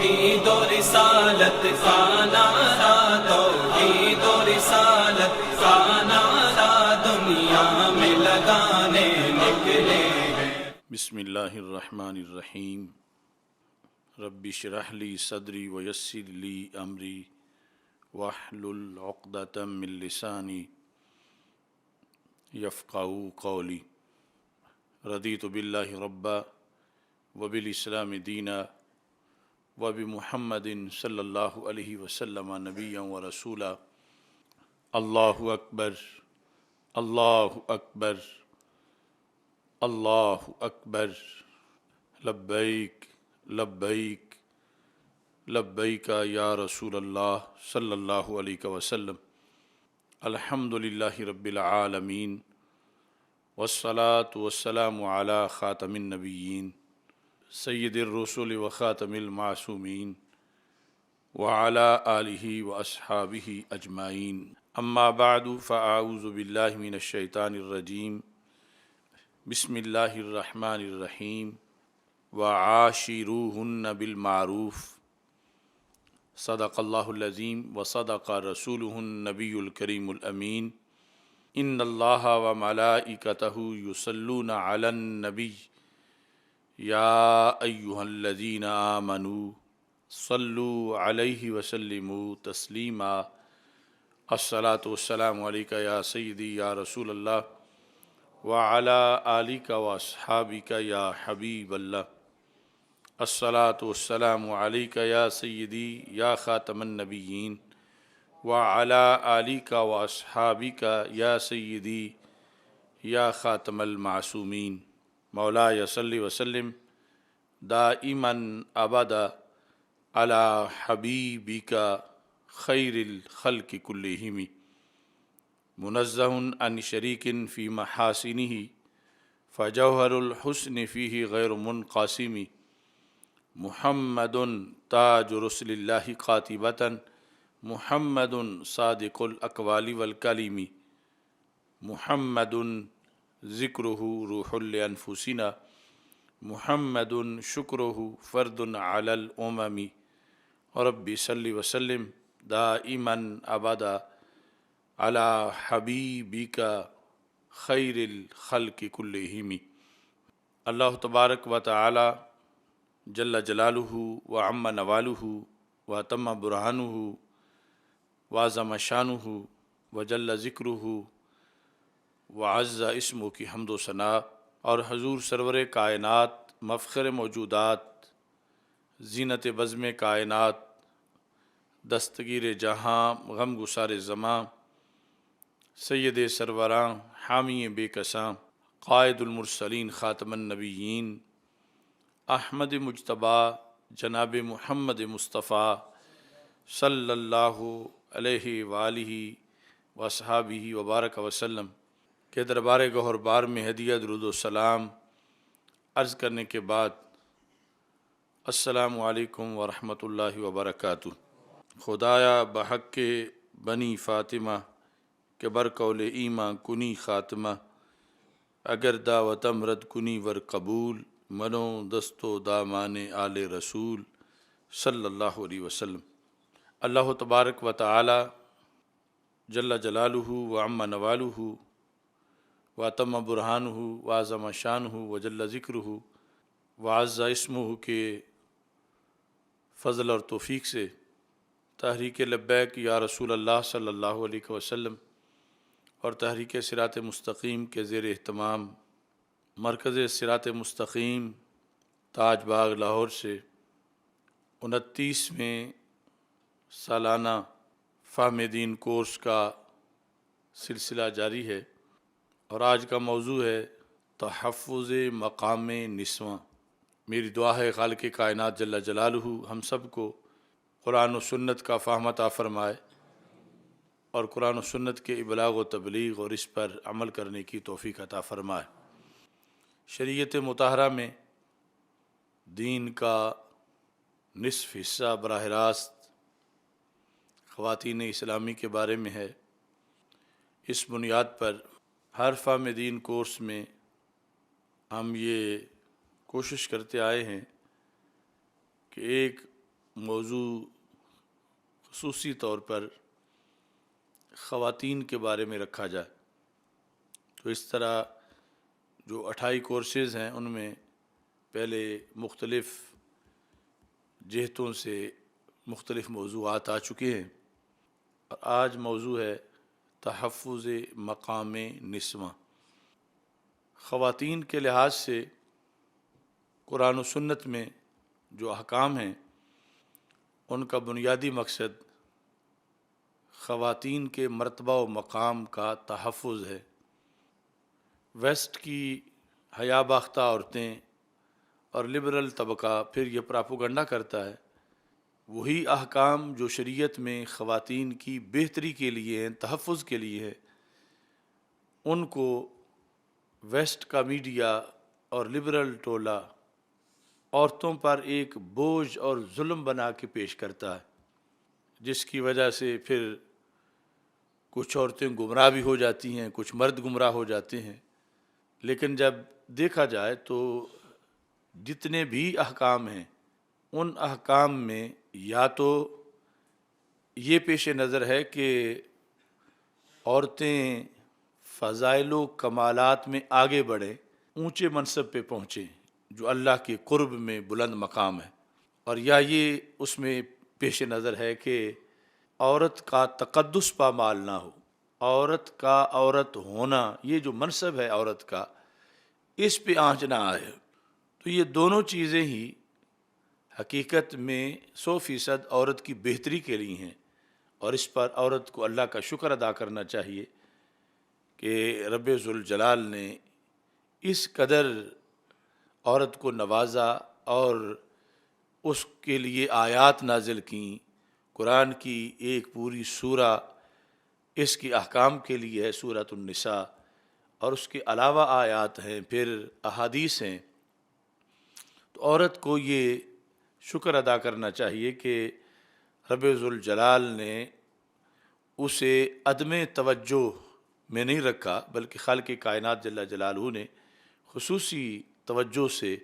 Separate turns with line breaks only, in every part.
توحید و رسالت کا نعرہ، توحید و رسالت کا نعرہ دنیا میں لگانے نکلے ہیں۔
بسم اللہ الرحمن الرحیم۔ رب اشرح لی صدری ویسر لی امری واحلل عقدۃ من لسانی یفقہوا قولی۔ رضیت باللہ ربا وبالاسلام دینا وبمحمد صلی اللہ علیہ وسلم نبیا ورسولا۔ اللہ اکبر، اللہ اکبر، اللہ اکبر، لبیک لبیک لبیک یا رسول اللہ صلی اللہ علیہ وسلم۔ الحمد للہ رب العالمین والصلاة والسلام علی خاتم النبیین سید الرسل وخاتم المعصومین وعلی آلہ واصحابہ اجمعین۔ اما بعد فاعوذ باللہ من الشیطان الرجیم۔ بسم اللہ الرحمن الرحیم۔ وعاشروہن بالمعروف۔ صدق اللہ العظیم وصدق رسولہ النبی الکریم الامین۔ ان اللہ وملائکتہ یصلون علی النبی یا ایہا الذین آمنوا صلوا علیہ وسلموا تسلیما۔ الصلاۃ والسلام علیک یا سیدی یا رسول اللہ وعلی آلک واصحابک یا حبیب اللہ۔ الصلاۃ والسلام علیک یا سیدی یا خاتم النبیین وعلی آلک واصحابک یا سیدی یا خاتم المعصومین۔ مولاي صل وسلم دائما ابدا علی حبیبک خیر الخلق کلہم، منزہ عن شریک فی محاسنہ فجوہر الحسن فیہ غیر منقسم، محمد تاج رسل اللہ قاطبۃ، محمد صادق الاقوال والکلم، محمد ذکرہ روح لانفسنا، محمد شکرہ فرد علی الامم۔ رب صل وسلم دائما ابدا علی حبیبک خیر الخلق کلہم۔ اللہ تبارک و تعالی جل جلالہ وعم نوالہ وتم برہانہ وعظم شانہ وجل ذکرہ وعز اسمہ کی حمد و ثناء، اور حضور سرور کائنات، مفخر موجودات، زینت بزم کائنات، دستگیر جہاں، غم گسار زماں، سید سروراں، حامی بے کساں، قائد المرسلین، خاتم النبیین، احمد مجتبیٰ جناب محمد مصطفیٰ صلی اللہ علیہ وآلہ وصحابہ وبارک وسلم کے دربار گوہر بار میں ہدیہ درود و سلام عرض کرنے کے بعد السلام علیکم ورحمۃ اللہ وبرکاتہ۔ خدایا بحق کے بنی فاطمہ کہ برقول ایماں کنی خاتمہ، اگر دعوتم رد کنی ور قبول، منو دستو دامان آل رسول صلی اللہ علیہ وسلم۔ اللہ تبارک و تعالی جل جلالہ وعم نوالہ وتم برہانہ وعظم شانہ وجل ذکرہ وعز اسمہ کے فضل اور توفیق سے تحریک لبیک یا رسول اللہ صلی اللہ علیہ وسلم اور تحریک صراط مستقیم کے زیر اہتمام مرکز صراط مستقیم تاج باغ لاہور سے 29ویں سالانہ فہم دین کورس کا سلسلہ جاری ہے، اور آج کا موضوع ہے تحفظ مقام نسواں۔ میری دعا ہے خالق کائنات جل جلالہ ہم سب کو قرآن و سنت کا فہم عطا فرمائے، اور قرآن و سنت کے ابلاغ و تبلیغ اور اس پر عمل کرنے کی توفیق عطا فرمائے۔ شریعت مطہرہ میں دین کا نصف حصہ براہ راست خواتین اسلامی کے بارے میں ہے۔ اس بنیاد پر ہر فہم دین کورس میں ہم یہ کوشش کرتے آئے ہیں کہ ایک موضوع خصوصی طور پر خواتین کے بارے میں رکھا جائے تو اس طرح جو 28 کورسز ہیں ان میں پہلے مختلف جہتوں سے مختلف موضوعات آ چکے ہیں، اور آج موضوع ہے تحفظ مقام نسواں۔ خواتین کے لحاظ سے قرآن و سنت میں جو احکام ہیں ان کا بنیادی مقصد خواتین کے مرتبہ و مقام کا تحفظ ہے۔ ویسٹ کی حیا باختہ عورتیں اور لبرل طبقہ پھر یہ پراپوگنڈا کرتا ہے وہی احکام جو شریعت میں خواتین کی بہتری کے لیے ہیں، تحفظ کے لیے ہے، ان کو ویسٹ کا میڈیا اور لبرل ٹولہ عورتوں پر ایک بوجھ اور ظلم بنا کے پیش کرتا ہے، جس کی وجہ سے پھر کچھ عورتیں گمراہ بھی ہو جاتی ہیں، کچھ مرد گمراہ ہو جاتے ہیں۔ لیکن جب دیکھا جائے تو جتنے بھی احکام ہیں ان احکام میں یا تو یہ پیش نظر ہے کہ عورتیں فضائل و کمالات میں آگے بڑھیں، اونچے منصب پہ پہنچیں جو اللہ کے قرب میں بلند مقام ہے، اور یا یہ اس میں پیش نظر ہے کہ عورت کا تقدس پامال نہ ہو، عورت کا عورت ہونا، یہ جو منصب ہے عورت کا، اس پہ آنچ نہ آئے۔ تو یہ دونوں چیزیں ہی حقیقت میں 100% عورت کی بہتری کے لیے ہیں، اور اس پر عورت کو اللہ کا شکر ادا کرنا چاہیے کہ رب ذوالجلال نے اس قدر عورت کو نوازا اور اس کے لیے آیات نازل کیں۔ قرآن کی ایک پوری سورہ اس کے احکام کے لیے ہے، سورۃ النساء، اور اس کے علاوہ آیات ہیں، پھر احادیث ہیں۔ تو عورت کو یہ شکر ادا کرنا چاہیے کہ رب ذوالجلال نے اسے عدم توجہ میں نہیں رکھا، بلکہ خالق کائنات جل جلالہ نے خصوصی توجہ سے،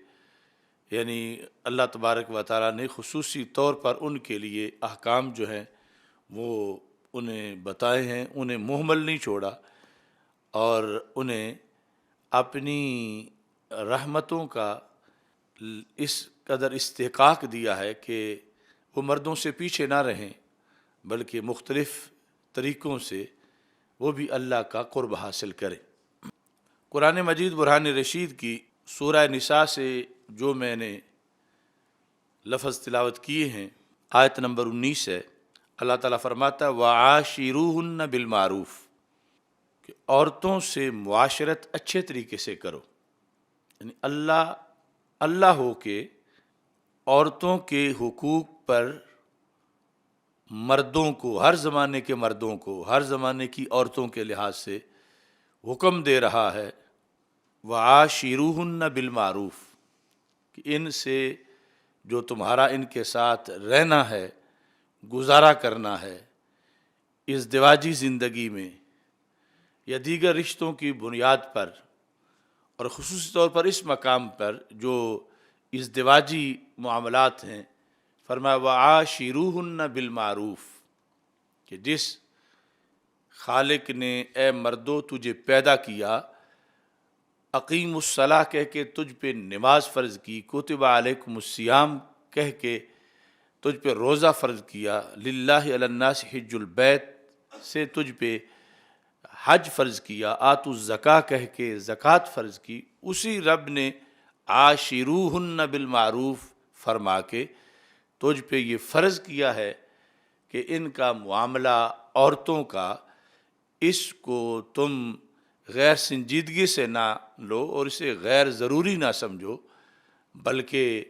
یعنی اللہ تبارک و تعالیٰ نے خصوصی طور پر ان کے لیے احکام جو ہیں وہ انہیں بتائے ہیں، انہیں مہمل نہیں چھوڑا، اور انہیں اپنی رحمتوں کا اس قدر استحقاق دیا ہے کہ وہ مردوں سے پیچھے نہ رہیں، بلکہ مختلف طریقوں سے وہ بھی اللہ کا قرب حاصل کریں۔ قرآن مجید برہان رشید کی سورہ نساء سے جو میں نے لفظ تلاوت کیے ہیں، آیت نمبر 19 ہے، اللہ تعالیٰ فرماتا ہے وَعَاشِرُوهُنَّ بِالْمَعْرُوفِ، کہ عورتوں سے معاشرت اچھے طریقے سے کرو، یعنی اللہ ہو کے عورتوں کے حقوق پر مردوں کو، ہر زمانے کے مردوں کو، ہر زمانے کی عورتوں کے لحاظ سے حکم دے رہا ہے وَعَاشِرُوهُنَّ بِالْمَعْرُوفِ، کہ ان سے جو تمہارا ان کے ساتھ رہنا ہے، گزارا کرنا ہے، ازدواجی زندگی میں یا دیگر رشتوں کی بنیاد پر، اور خصوصی طور پر اس مقام پر جو ازدواجی معاملات ہیں، فرمایا وَعَاشِرُوهُنَّ بِالْمَعْرُوفِ، کہ جس خالق نے اے مردو تجھے پیدا کیا، اقیم الصلاۃ کہہ کے تجھ پہ نماز فرض کی، کتب علیکم الصیام کہہ کے تجھ پہ روزہ فرض کیا، للہ علی الناس حج البیت سے تجھ پہ حج فرض کیا، آتوا الزکاۃ کہہ کے زکوٰۃ فرض کی، اسی رب نے عاشروہن بالمعروف فرما کے تجھ پہ یہ فرض کیا ہے کہ ان کا معاملہ عورتوں کا، اس کو تم غیر سنجیدگی سے نہ لو اور اسے غیر ضروری نہ سمجھو، بلکہ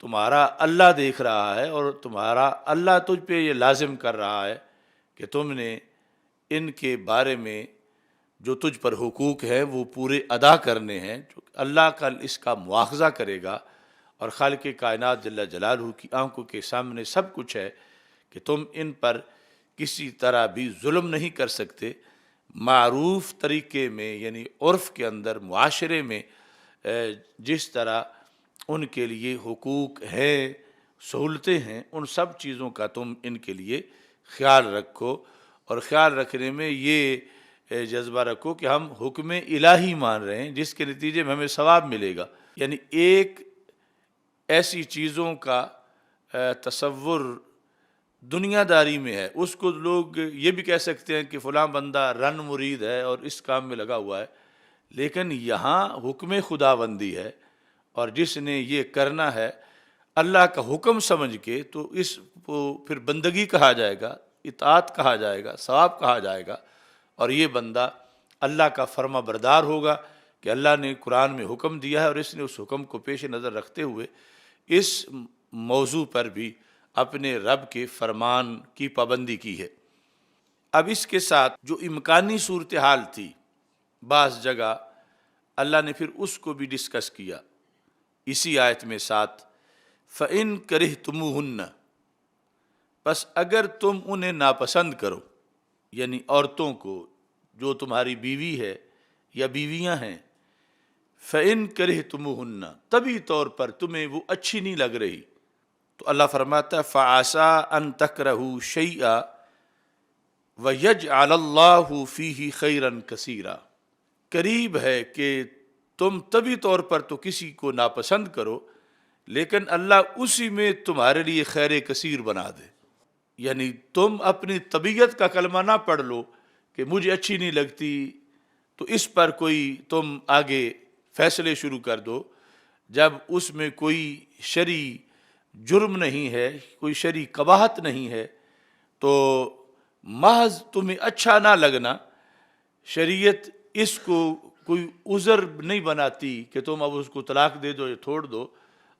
تمہارا اللہ دیکھ رہا ہے اور تمہارا اللہ تجھ پہ یہ لازم کر رہا ہے کہ تم نے ان کے بارے میں جو تجھ پر حقوق ہیں وہ پورے ادا کرنے ہیں۔ اللہ کا اس کا مواخذہ کرے گا، اور خالق کائنات جل جلالہ کی آنکھوں کے سامنے سب کچھ ہے کہ تم ان پر کسی طرح بھی ظلم نہیں کر سکتے۔ معروف طریقے میں، یعنی عرف کے اندر، معاشرے میں جس طرح ان کے لیے حقوق ہیں سہولتیں ہیں ان سب چیزوں کا تم ان کے لیے خیال رکھو، اور خیال رکھنے میں یہ جذبہ رکھو کہ ہم حکم الہی مان رہے ہیں جس کے نتیجے میں ہمیں ثواب ملے گا۔ یعنی ایک ایسی چیزوں کا تصور دنیا داری میں ہے، اس کو لوگ یہ بھی کہہ سکتے ہیں کہ فلاں بندہ رن مرید ہے اور اس کام میں لگا ہوا ہے، لیکن یہاں حکم خداوندی ہے، اور جس نے یہ کرنا ہے اللہ کا حکم سمجھ کے تو اس کو پھر بندگی کہا جائے گا، اطاعت کہا جائے گا، ثواب کہا جائے گا، اور یہ بندہ اللہ کا فرما بردار ہوگا کہ اللہ نے قرآن میں حکم دیا ہے اور اس نے اس حکم کو پیش نظر رکھتے ہوئے اس موضوع پر بھی اپنے رب کے فرمان کی پابندی کی ہے۔ اب اس کے ساتھ جو امکانی صورتحال تھی بعض جگہ اللہ نے پھر اس کو بھی ڈسکس کیا اسی آیت میں ساتھ، فَإِن كَرِهْتُمُوهُنَّ، پس اگر تم انہیں ناپسند کرو، یعنی عورتوں کو جو تمہاری بیوی ہے یا بیویاں ہیں، فَإِن كَرِهْتُمُوهُنَّ، طبی طور پر تمہیں وہ اچھی نہیں لگ رہی، تو اللہ فرماتا ہے فَعَسَىٰ أَن تَكْرَهُوا شَيْئًا وَيَجْعَلَ اللَّهُ فِيهِ خَيْرًا كَثِيرًا، قریب ہے کہ تم طبی طور پر تو کسی کو ناپسند کرو لیکن اللہ اسی میں تمہارے لیے خیر کثیر بنا دے۔ یعنی تم اپنی طبیعت کا کلمہ نہ پڑھ لو کہ مجھے اچھی نہیں لگتی تو اس پر کوئی تم آگے فیصلے شروع کر دو، جب اس میں کوئی شرعی جرم نہیں ہے، کوئی شرعی قباحت نہیں ہے، تو محض تمہیں اچھا نہ لگنا شریعت اس کو کوئی عذر نہیں بناتی کہ تم اب اس کو طلاق دے دو یا چھوڑ دو۔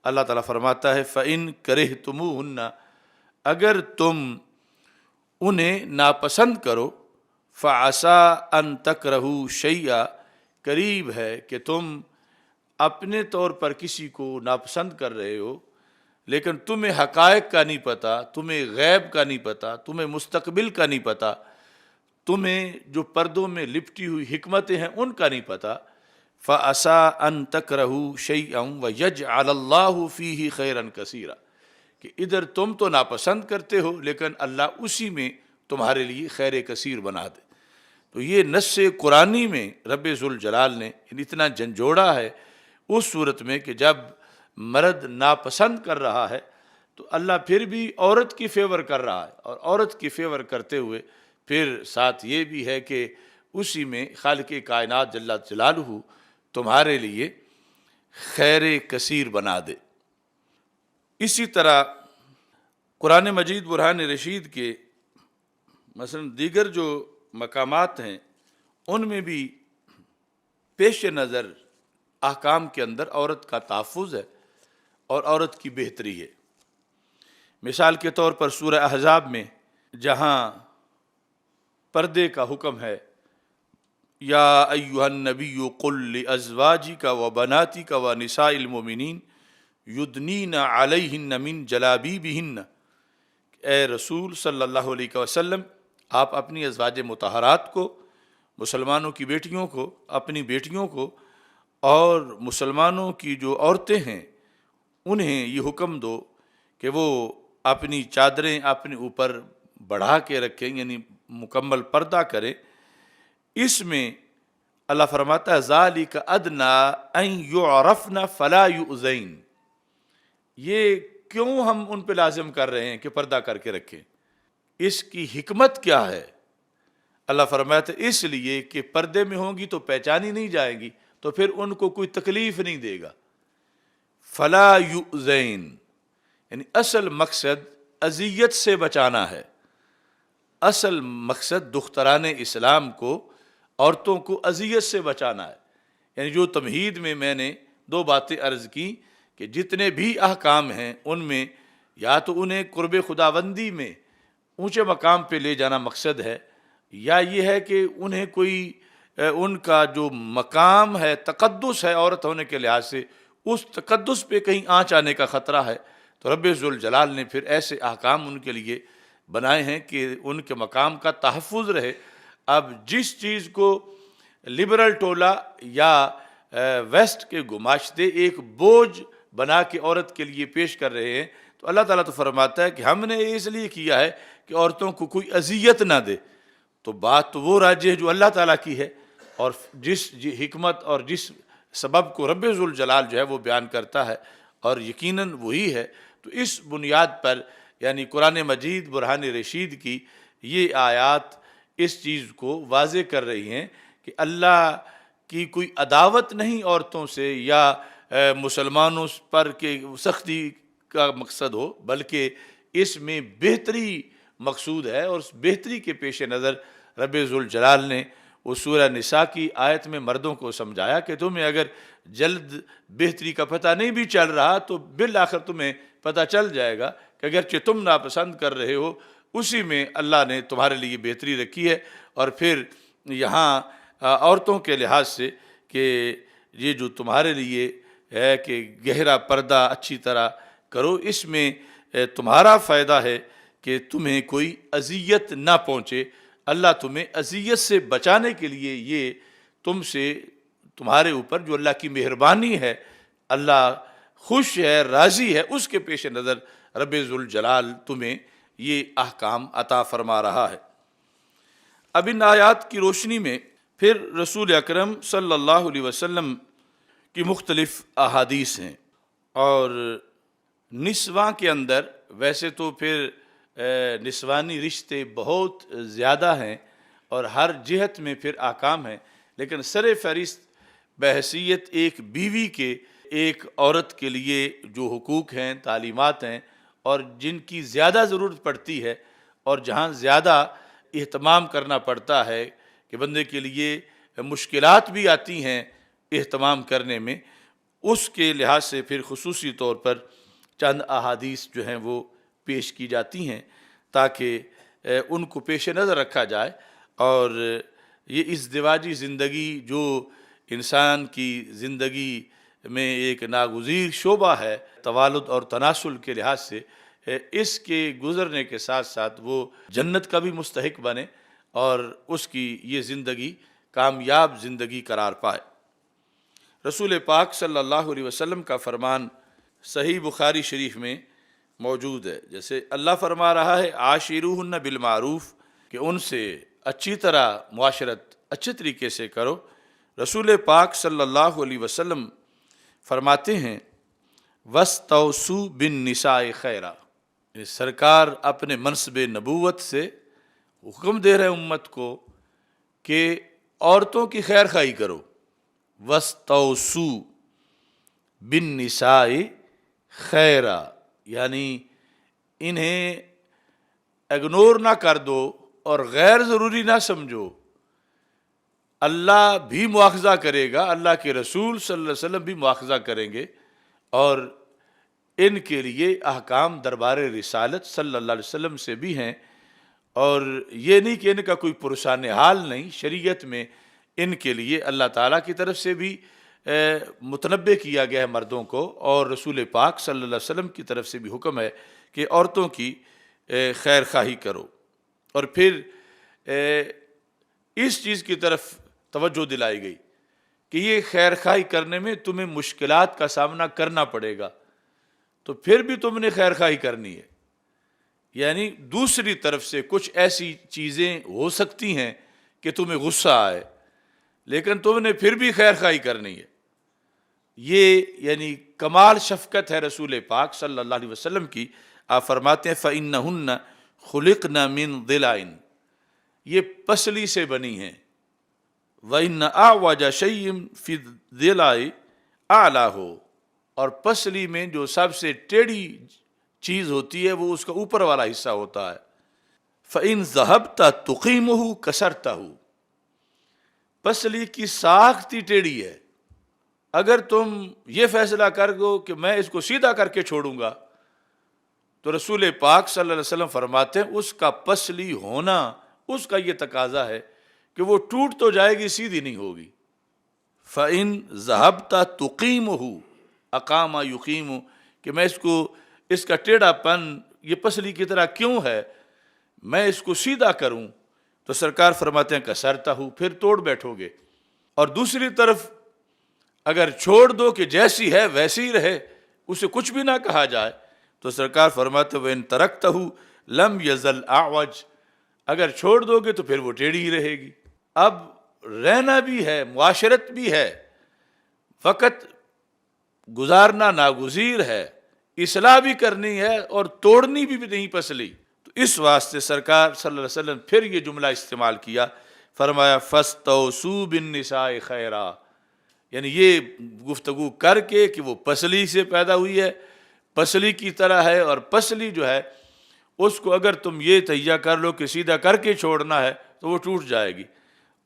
اللہ تعالیٰ فرماتا ہے فَإِن كَرِهْتُمُوهُنَّ، اگر تم انہیں ناپسند کرو، فَعَسَىٰ أَن تَكْرَهُوا شَيْئًا، قریب ہے کہ تم اپنے طور پر کسی کو ناپسند کر رہے ہو لیکن تمہیں حقائق کا نہیں پتہ، تمہیں غیب کا نہیں پتہ، تمہیں مستقبل کا نہیں پتہ، تمہیں جو پردوں میں لپٹی ہوئی حکمتیں ہیں ان کا نہیں پتہ، فَعَسَىٰ أَن تَكْرَهُوا شَيْئًا وَيَجْعَلَ اللَّهُ فِيهِ خَيْرًا كَثِيرًا، کہ ادھر تم تو ناپسند کرتے ہو لیکن اللہ اسی میں تمہارے لیے خیر کثیر بنا دے۔ تو یہ نص قرآنی میں رب ذوالجلال نے اتنا جھنجھوڑا ہے اس صورت میں کہ جب مرد ناپسند کر رہا ہے تو اللہ پھر بھی عورت کی فیور کر رہا ہے، اور عورت کی فیور کرتے ہوئے پھر ساتھ یہ بھی ہے کہ اسی میں خالق کائنات جل جلالہ تمہارے لیے خیر کثیر بنا دے۔ اسی طرح قرآن مجید برہان رشید کے مثلا دیگر جو مقامات ہیں ان میں بھی پیش نظر احکام کے اندر عورت کا تحفظ ہے اور عورت کی بہتری ہے۔ مثال کے طور پر سورہ احزاب میں جہاں پردے کا حکم ہے، یا ایھا النبی قل لازواجک وبناتک ونساء المؤمنین یدنین علیہن من جلابیبہن، اے رسول صلی اللہ علیہ وسلم آپ اپنی ازواج مطہرات کو، مسلمانوں کی بیٹیوں کو، اپنی بیٹیوں کو اور مسلمانوں کی جو عورتیں ہیں انہیں یہ حکم دو کہ وہ اپنی چادریں اپنے اوپر بڑھا کے رکھیں، یعنی مکمل پردہ کریں۔ اس میں اللہ فرماتا ہے ذالک ادنیٰ ان یعرفن فلا یؤذین، یہ کیوں ہم ان پہ لازم کر رہے ہیں کہ پردہ کر کے رکھیں، اس کی حکمت کیا ہے؟ اللہ فرماتا ہے اس لیے کہ پردے میں ہوں گی تو پہچانی نہیں جائیں گی تو پھر ان کو کوئی تکلیف نہیں دے گا۔ فلا یؤذین یعنی اصل مقصد اذیت سے بچانا ہے، اصل مقصد دختران اسلام کو، عورتوں کو اذیت سے بچانا ہے۔ یعنی جو تمہید میں نے دو باتیں عرض کی کہ جتنے بھی احکام ہیں ان میں یا تو انہیں قرب خداوندی میں اونچے مقام پہ لے جانا مقصد ہے، یا یہ ہے کہ انہیں کوئی ان کا جو مقام ہے، تقدس ہے عورت ہونے کے لحاظ سے، اس تقدس پہ کہیں آنچ آنے کا خطرہ ہے، تو رب ذوالجلال نے پھر ایسے احکام ان کے لیے بنائے ہیں کہ ان کے مقام کا تحفظ رہے۔ اب جس چیز کو لبرل ٹولہ یا ویسٹ کے گماشتے ایک بوجھ بنا کے عورت کے لیے پیش کر رہے ہیں، تو اللہ تعالیٰ تو فرماتا ہے کہ ہم نے یہ اس لیے کیا ہے کہ عورتوں کو کوئی اذیت نہ دے. تو بات تو وہ راجع ہے جو اللہ تعالیٰ کی ہے، اور جس حکمت اور جس سبب کو رب ذوالجلال جو ہے وہ بیان کرتا ہے، اور یقیناً وہی ہے. تو اس بنیاد پر یعنی قرآن مجید برہان رشید کی یہ آیات اس چیز کو واضح کر رہی ہیں کہ اللہ کی کوئی عداوت نہیں عورتوں سے یا مسلمانوں پر کہ سختی کا مقصد ہو، بلکہ اس میں بہتری مقصود ہے. اور اس بہتری کے پیش نظر رب ذوالجلال نے وہ سورہ نساء کی آیت میں مردوں کو سمجھایا کہ تمہیں اگر جلد بہتری کا پتہ نہیں بھی چل رہا تو بالآخر تمہیں پتہ چل جائے گا کہ اگرچہ تم ناپسند کر رہے ہو، اسی میں اللہ نے تمہارے لیے بہتری رکھی ہے. اور پھر یہاں عورتوں کے لحاظ سے کہ یہ جو تمہارے لیے ہے کہ گہرا پردہ اچھی طرح کرو، اس میں تمہارا فائدہ ہے کہ تمہیں کوئی اذیت نہ پہنچے. اللہ تمہیں اذیت سے بچانے کے لیے یہ تمہارے اوپر جو اللہ کی مہربانی ہے، اللہ خوش ہے، راضی ہے، اس کے پیش نظر رب ذوالجلال تمہیں یہ احکام عطا فرما رہا ہے. اب ان آیات کی روشنی میں پھر رسول اکرم صلی اللہ علیہ وسلم کی مختلف احادیث ہیں، اور نسواں کے اندر ویسے تو پھر نسوانی رشتے بہت زیادہ ہیں اور ہر جہت میں پھر احکام ہیں، لیکن سر فہرست بحیثیت ایک بیوی کے ایک عورت کے لیے جو حقوق ہیں، تعلیمات ہیں، اور جن کی زیادہ ضرورت پڑتی ہے اور جہاں زیادہ اہتمام کرنا پڑتا ہے کہ بندے کے لیے مشکلات بھی آتی ہیں اہتمام کرنے میں، اس کے لحاظ سے پھر خصوصی طور پر چند احادیث جو ہیں وہ پیش کی جاتی ہیں تاکہ ان کو پیش نظر رکھا جائے. اور یہ ازدواجی زندگی جو انسان کی زندگی میں ایک ناگزیر شعبہ ہے توالد اور تناسل کے لحاظ سے، اس کے گزرنے کے ساتھ ساتھ وہ جنت کا بھی مستحق بنے اور اس کی یہ زندگی کامیاب زندگی قرار پائے. رسول پاک صلی اللہ علیہ وسلم کا فرمان صحیح بخاری شریف میں موجود ہے. جیسے اللہ فرما رہا ہے عاشروہن بالمعروف، کہ ان سے اچھی طرح معاشرت اچھے طریقے سے کرو. رسول پاک صلی اللہ علیہ وسلم فرماتے ہیں وَاسْتَوْصُوا بِالنِّسَاءِ خَيْرًا، سرکار اپنے منصب نبوت سے حکم دے رہے امت کو کہ عورتوں کی خیر خواہی کرو. وَاسْتَوْصُوا بِالنِّسَاءِ خَيْرًا، یعنی انہیں اگنور نہ کر دو اور غیر ضروری نہ سمجھو. اللہ بھی مواخذہ کرے گا، اللہ کے رسول صلی اللہ علیہ وسلم بھی مواخذہ کریں گے، اور ان کے لیے احکام دربار رسالت صلی اللہ علیہ وسلم سے بھی ہیں. اور یہ نہیں کہ ان کا کوئی پرسان حال نہیں، شریعت میں ان کے لیے اللہ تعالیٰ کی طرف سے بھی متنبع کیا گیا ہے مردوں کو، اور رسول پاک صلی اللہ علیہ وسلم کی طرف سے بھی حکم ہے کہ عورتوں کی خیر خواہی کرو. اور پھر اس چیز کی طرف توجہ دلائی گئی کہ یہ خیر خواہی کرنے میں تمہیں مشکلات کا سامنا کرنا پڑے گا، تو پھر بھی تم نے خیر خواہی کرنی ہے. یعنی دوسری طرف سے کچھ ایسی چیزیں ہو سکتی ہیں کہ تمہیں غصہ آئے، لیکن تم نے پھر بھی خیر خواہی کرنی ہے. یہ یعنی کمال شفقت ہے رسول پاک صلی اللہ علیہ وسلم کی. آپ فرماتے ہیں فَإِنَّهُنَّ خُلِقْنَ مِن ضِلَعٍ، یہ پسلی سے بنی ہیں. وَإِنَّ أَعْوَجَ شَيْءٍ فِي الضِّلَعِ أَعْلَاهُ، اور پسلی میں جو سب سے ٹیڑھی چیز ہوتی ہے وہ اس کا اوپر والا حصہ ہوتا ہے. فَإِن ذَهَبْتَ تُقِيمُهُ كَسَرْتَهُ، پسلی کی ساخت ہی ٹیڑھی ہے. اگر تم یہ فیصلہ کر دو کہ میں اس کو سیدھا کر کے چھوڑوں گا، تو رسول پاک صلی اللہ علیہ وسلم فرماتے ہیں اس کا پسلی ہونا اس کا یہ تقاضا ہے کہ وہ ٹوٹ تو جائے گی، سیدھی نہیں ہوگی. فَإِن ذَهَبْتَ تُقِيمُهُ أَقَامَ يُقِيمُ، کہ میں اس کا ٹیڑھا پن یہ پسلی کی طرح کیوں ہے، میں اس کو سیدھا کروں، تو سرکار فرماتے ہیں کسرتہ، پھر توڑ بیٹھو گے. اور دوسری طرف اگر چھوڑ دو کہ جیسی ہے ویسی ہی رہے، اسے کچھ بھی نہ کہا جائے، تو سرکار فرماتے وَإِن تَرَكْتَهُ لَمْ يَزَلْ أَعْوَجْ، اگر چھوڑ دو گے تو پھر وہ ٹیڑھی ہی رہے گی۔ اب رہنا بھی ہے، معاشرت بھی ہے، وقت گزارنا ناگزیر ہے، اصلاح بھی کرنی ہے اور توڑنی بھی نہیں پسلی۔ تو اس واسطے سرکار صلی اللہ علیہ وسلم پھر یہ جملہ استعمال کیا، فرمایا فَاسْتَوْصُوا بِالنِّسَاءِ خَيْرًا، یعنی یہ گفتگو کر کے کہ وہ پسلی سے پیدا ہوئی ہے، پسلی کی طرح ہے، اور پسلی جو ہے اس کو اگر تم یہ تہیہ کر لو کہ سیدھا کر کے چھوڑنا ہے تو وہ ٹوٹ جائے گی،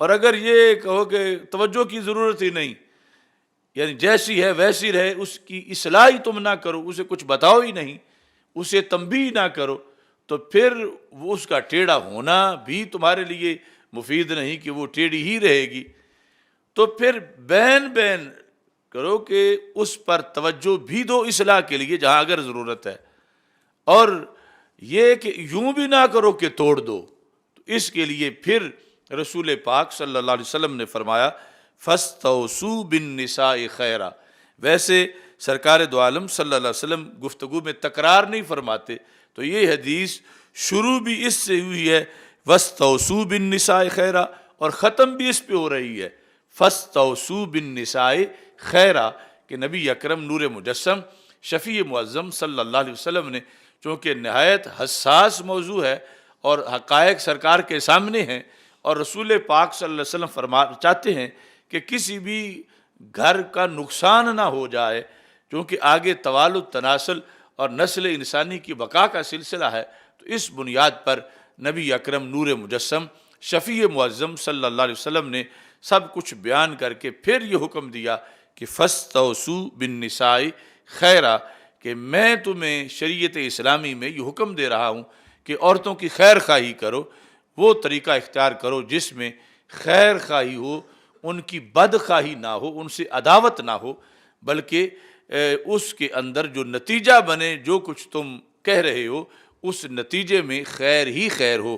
اور اگر یہ کہو کہ توجہ کی ضرورت ہی نہیں، یعنی جیسی ہے ویسی رہے، اس کی اصلاح ہی تم نہ کرو، اسے کچھ بتاؤ ہی نہیں، اسے تنبیہ نہ کرو، تو پھر وہ اس کا ٹیڑھا ہونا بھی تمہارے لیے مفید نہیں کہ وہ ٹیڑھی ہی رہے گی۔ تو پھر بین بین کرو کہ اس پر توجہ بھی دو اصلاح کے لیے جہاں اگر ضرورت ہے، اور یہ کہ یوں بھی نہ کرو کہ توڑ دو۔ تو اس کے لیے پھر رسول پاک صلی اللہ علیہ وسلم نے فرمایا فَاسْتَوْصُوا بِالنِّسَاءِ خَيْرًا۔ ویسے سرکار دو عالم صلی اللہ علیہ وسلم گفتگو میں تکرار نہیں فرماتے، تو یہ حدیث شروع بھی اس سے ہوئی ہے وَاسْتَوْصُوا بِالنِّسَاءِ خَيْرًا، اور ختم بھی اس پہ ہو رہی ہے فَاسْتَوْصُوا بِالنِّسَاءِ خَيْرًا، کہ نبی اکرم نور مجسم شفیع معظم صلی اللہ علیہ وسلم نے، چونکہ نہایت حساس موضوع ہے اور حقائق سرکار کے سامنے ہیں، اور رسول پاک صلی اللہ علیہ وسلم چاہتے ہیں کہ کسی بھی گھر کا نقصان نہ ہو جائے، چونکہ آگے توالد تناسل اور نسل انسانی کی بقا کا سلسلہ ہے، تو اس بنیاد پر نبی اکرم نور مجسم شفیع معظم صلی اللہ علیہ وسلم نے سب کچھ بیان کر کے پھر یہ حکم دیا کہ فَاسْتَوْصُوا بِالنِّسَاءِ خَيْرًا، کہ میں تمہیں شریعت اسلامی میں یہ حکم دے رہا ہوں کہ عورتوں کی خیر خواہی کرو، وہ طریقہ اختیار کرو جس میں خیر خواہی ہو، ان کی بد خواہی نہ ہو، ان سے عداوت نہ ہو، بلکہ اس کے اندر جو نتیجہ بنے، جو کچھ تم کہہ رہے ہو اس نتیجے میں خیر ہی خیر ہو۔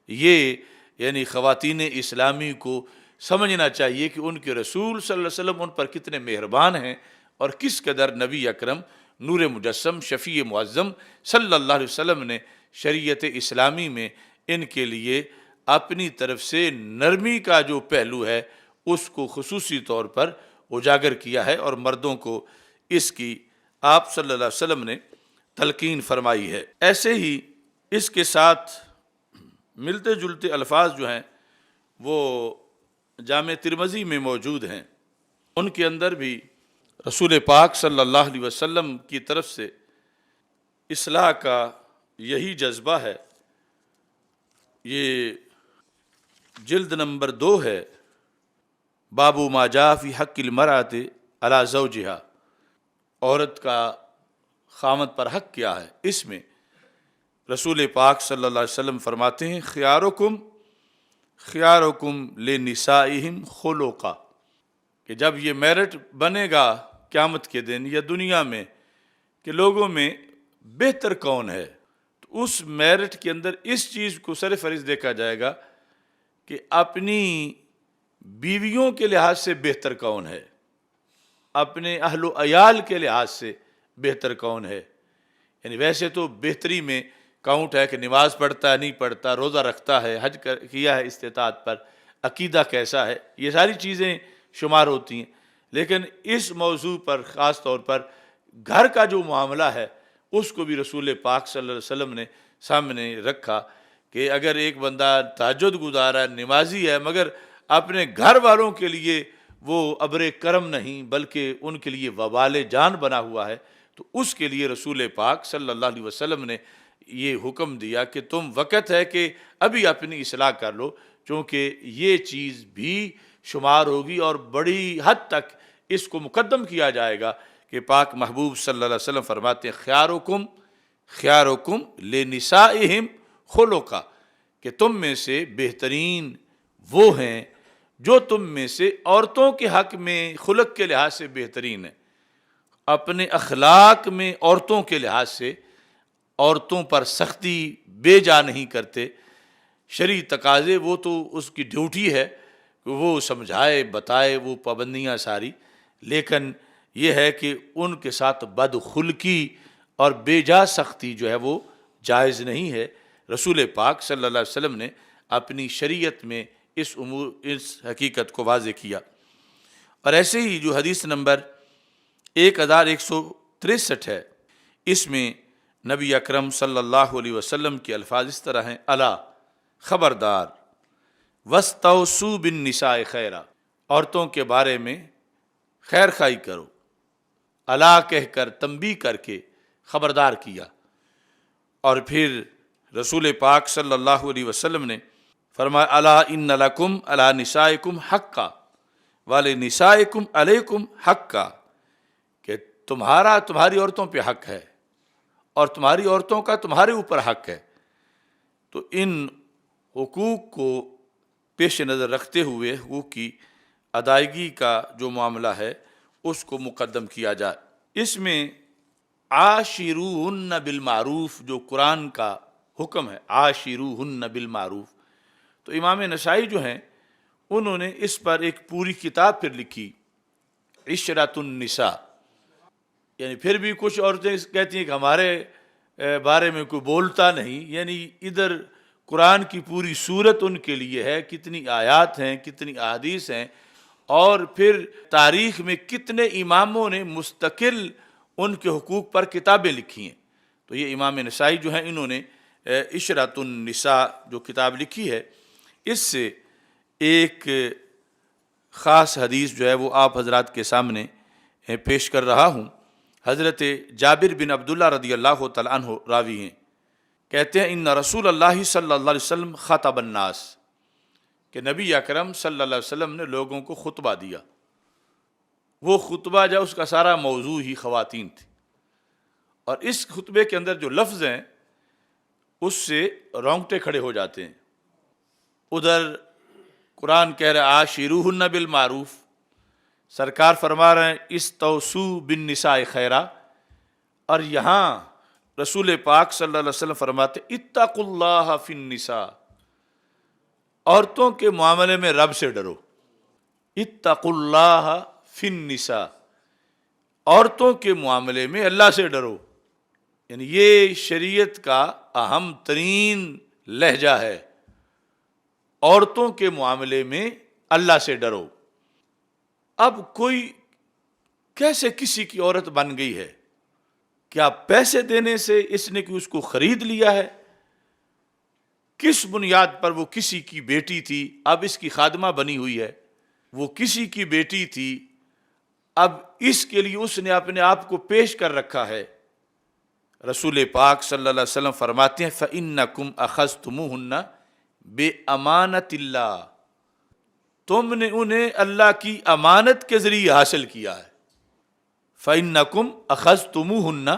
یہ یعنی خواتین اسلامی کو سمجھنا چاہیے کہ ان کے رسول صلی اللہ علیہ وسلم ان پر کتنے مہربان ہیں، اور کس قدر نبی اکرم نور مجسم شفیع معظم صلی اللہ علیہ وسلم نے شریعت اسلامی میں ان کے لیے اپنی طرف سے نرمی کا جو پہلو ہے اس کو خصوصی طور پر اجاگر کیا ہے، اور مردوں کو اس کی آپ صلی اللہ علیہ وسلم نے تلقین فرمائی ہے۔ ایسے ہی اس کے ساتھ ملتے جلتے الفاظ جو ہیں وہ جامع ترمذی میں موجود ہیں، ان کے اندر بھی رسول پاک صلی اللہ علیہ وسلم کی طرف سے اصلاح کا یہی جذبہ ہے۔ یہ جلد نمبر 2 ہے، باب ما جاء فی حق المرأۃ علی زوجہا، عورت کا خاوند پر حق کیا ہے۔ اس میں رسول پاک صلی اللہ علیہ وسلم فرماتے ہیں خیارکم خیارکم لنسائہم خلقا، کہ جب یہ میرٹ بنے گا قیامت کے دن یا دنیا میں کہ لوگوں میں بہتر کون ہے، تو اس میرٹ کے اندر اس چیز کو سر فہرست دیکھا جائے گا کہ اپنی بیویوں کے لحاظ سے بہتر کون ہے، اپنے اہل و عیال کے لحاظ سے بہتر کون ہے۔ یعنی ویسے تو بہتری میں کاؤنٹ ہے کہ نماز پڑھتا ہے نہیں پڑھتا، روزہ رکھتا ہے، حج کیا ہے استطاعت پر، عقیدہ کیسا ہے، یہ ساری چیزیں شمار ہوتی ہیں، لیکن اس موضوع پر خاص طور پر گھر کا جو معاملہ ہے اس کو بھی رسول پاک صلی اللہ علیہ وسلم نے سامنے رکھا کہ اگر ایک بندہ تہجد گزارا ہے، نمازی ہے، مگر اپنے گھر والوں کے لیے وہ ابر کرم نہیں بلکہ ان کے لیے وبال جان بنا ہوا ہے، تو اس کے لیے رسول پاک صلی اللہ علیہ وسلم نے یہ حکم دیا کہ تم وقت ہے کہ ابھی اپنی اصلاح کر لو، چونکہ یہ چیز بھی شمار ہوگی اور بڑی حد تک اس کو مقدم کیا جائے گا کہ پاک محبوب صلی اللہ علیہ وسلم فرماتے ہیں خیارکم خیارکم لنسائہم خلقا، کہ تم میں سے بہترین وہ ہیں جو تم میں سے عورتوں کے حق میں خلق کے لحاظ سے بہترین ہیں، اپنے اخلاق میں عورتوں کے لحاظ سے عورتوں پر سختی بے جا نہیں کرتے، شرعی تقاضے وہ تو اس کی ڈیوٹی ہے کہ وہ سمجھائے بتائے وہ پابندیاں ساری، لیکن یہ ہے کہ ان کے ساتھ بدخلقی اور بے جا سختی جو ہے وہ جائز نہیں ہے۔ رسول پاک صلی اللہ علیہ وسلم نے اپنی شریعت میں اس حقیقت کو واضح کیا۔ اور ایسے ہی جو حدیث نمبر 1163 ہے، اس میں نبی اکرم صلی اللہ علیہ وسلم کے الفاظ اس طرح ہیں: الا، خبردار، وَاسْتَوْصُوا بِالنِّسَاءِ خَيْرًا، عورتوں کے بارے میں خیر خواہی کرو۔ الا کہہ کر تنبیہ کر کے خبردار کیا۔ اور پھر رسول پاک صلی اللہ علیہ وسلم نے فرمایا: الا ان لکم علی نسائکم حقا ولنسائکم علیکم حقا، کہ تمہاری عورتوں پہ حق ہے اور تمہاری عورتوں کا تمہارے اوپر حق ہے۔ تو ان حقوق کو پیش نظر رکھتے ہوئے حقوق کی ادائیگی کا جو معاملہ ہے اس کو مقدم کیا جائے۔ اس میں عاشروہن بالمعروف جو قرآن کا حکم ہے، عاشروہن بالمعروف، تو امام نسائی جو ہیں انہوں نے اس پر ایک پوری کتاب پھر لکھی، عشرۃ النساء۔ یعنی پھر بھی کچھ عورتیں کہتی ہیں کہ ہمارے بارے میں کوئی بولتا نہیں، یعنی ادھر قرآن کی پوری صورت ان کے لیے ہے، کتنی آیات ہیں، کتنی احادیث ہیں، اور پھر تاریخ میں کتنے اماموں نے مستقل ان کے حقوق پر کتابیں لکھی ہیں۔ تو یہ امام نسائی جو ہیں انہوں نے عشرۃ النساء جو کتاب لکھی ہے، اس سے ایک خاص حدیث جو ہے وہ آپ حضرات کے سامنے پیش کر رہا ہوں۔ حضرت جابر بن عبداللہ رضی اللہ تعالیٰ عنہ راوی ہیں، کہتے ہیں: ان رسول اللہ صلی اللہ علیہ وسلم خطب الناس، کہ نبی اکرم صلی اللہ علیہ وسلم نے لوگوں کو خطبہ دیا۔ وہ خطبہ جو اس کا سارا موضوع ہی خواتین تھی، اور اس خطبے کے اندر جو لفظ ہیں اس سے رونگٹے کھڑے ہو جاتے ہیں۔ ادھر قرآن کہہ رہا ہے عاشروہن بالمعروف، سرکار فرما رہے ہیں استوصوا بالنساء خیرا، اور یہاں رسول پاک صلی اللہ علیہ وسلم فرماتے اتقوا اللہ فی النساء، عورتوں کے معاملے میں رب سے ڈرو۔ اتقوا اللہ فی النساء، عورتوں کے معاملے میں اللہ سے ڈرو، یعنی یہ شریعت کا اہم ترین لہجہ ہے، عورتوں کے معاملے میں اللہ سے ڈرو۔ اب کوئی کیسے کسی کی عورت بن گئی ہے؟ کیا پیسے دینے سے اس نے اس کو خرید لیا ہے؟ کس بنیاد پر وہ کسی کی بیٹی تھی اب اس کی خادمہ بنی ہوئی ہے؟ وہ کسی کی بیٹی تھی، اب اس کے لیے اس نے اپنے آپ کو پیش کر رکھا ہے۔ رسول پاک صلی اللہ علیہ وسلم فرماتے ہیں فَإِنَّكُمْ أَخَذْتُمُوهُنَّ بِأَمَانَةِ اللَّهِ، تم نے انہیں اللہ کی امانت کے ذریعے حاصل کیا ہے۔ فَإِنَّكُمْ أَخَذْتُمُوهُنَّ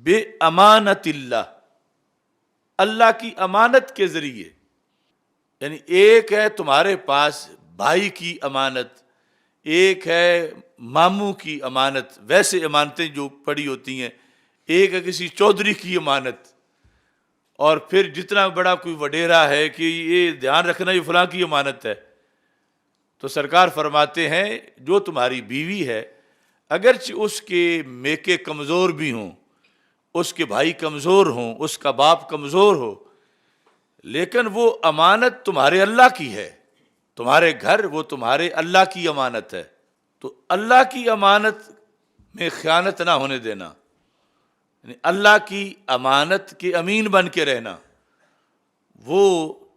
بِأَمَانَةِ اللَّهِ، اللہ کی امانت کے ذریعے، یعنی ایک ہے تمہارے پاس بھائی کی امانت، ایک ہے ماموں کی امانت، ویسے امانتیں جو پڑی ہوتی ہیں، ایک ہے کسی چودھری کی امانت، اور پھر جتنا بڑا کوئی وڈیرا ہے کہ یہ دھیان رکھنا یہ فلاں کی امانت ہے۔ تو سرکار فرماتے ہیں جو تمہاری بیوی ہے، اگرچہ اس کے میکے کمزور بھی ہوں، اس کے بھائی کمزور ہوں، اس کا باپ کمزور ہو، لیکن وہ امانت تمہارے اللہ کی ہے، تمہارے گھر وہ تمہارے اللہ کی امانت ہے۔ تو اللہ کی امانت میں خیانت نہ ہونے دینا، یعنی اللہ کی امانت کے امین بن کے رہنا۔ وہ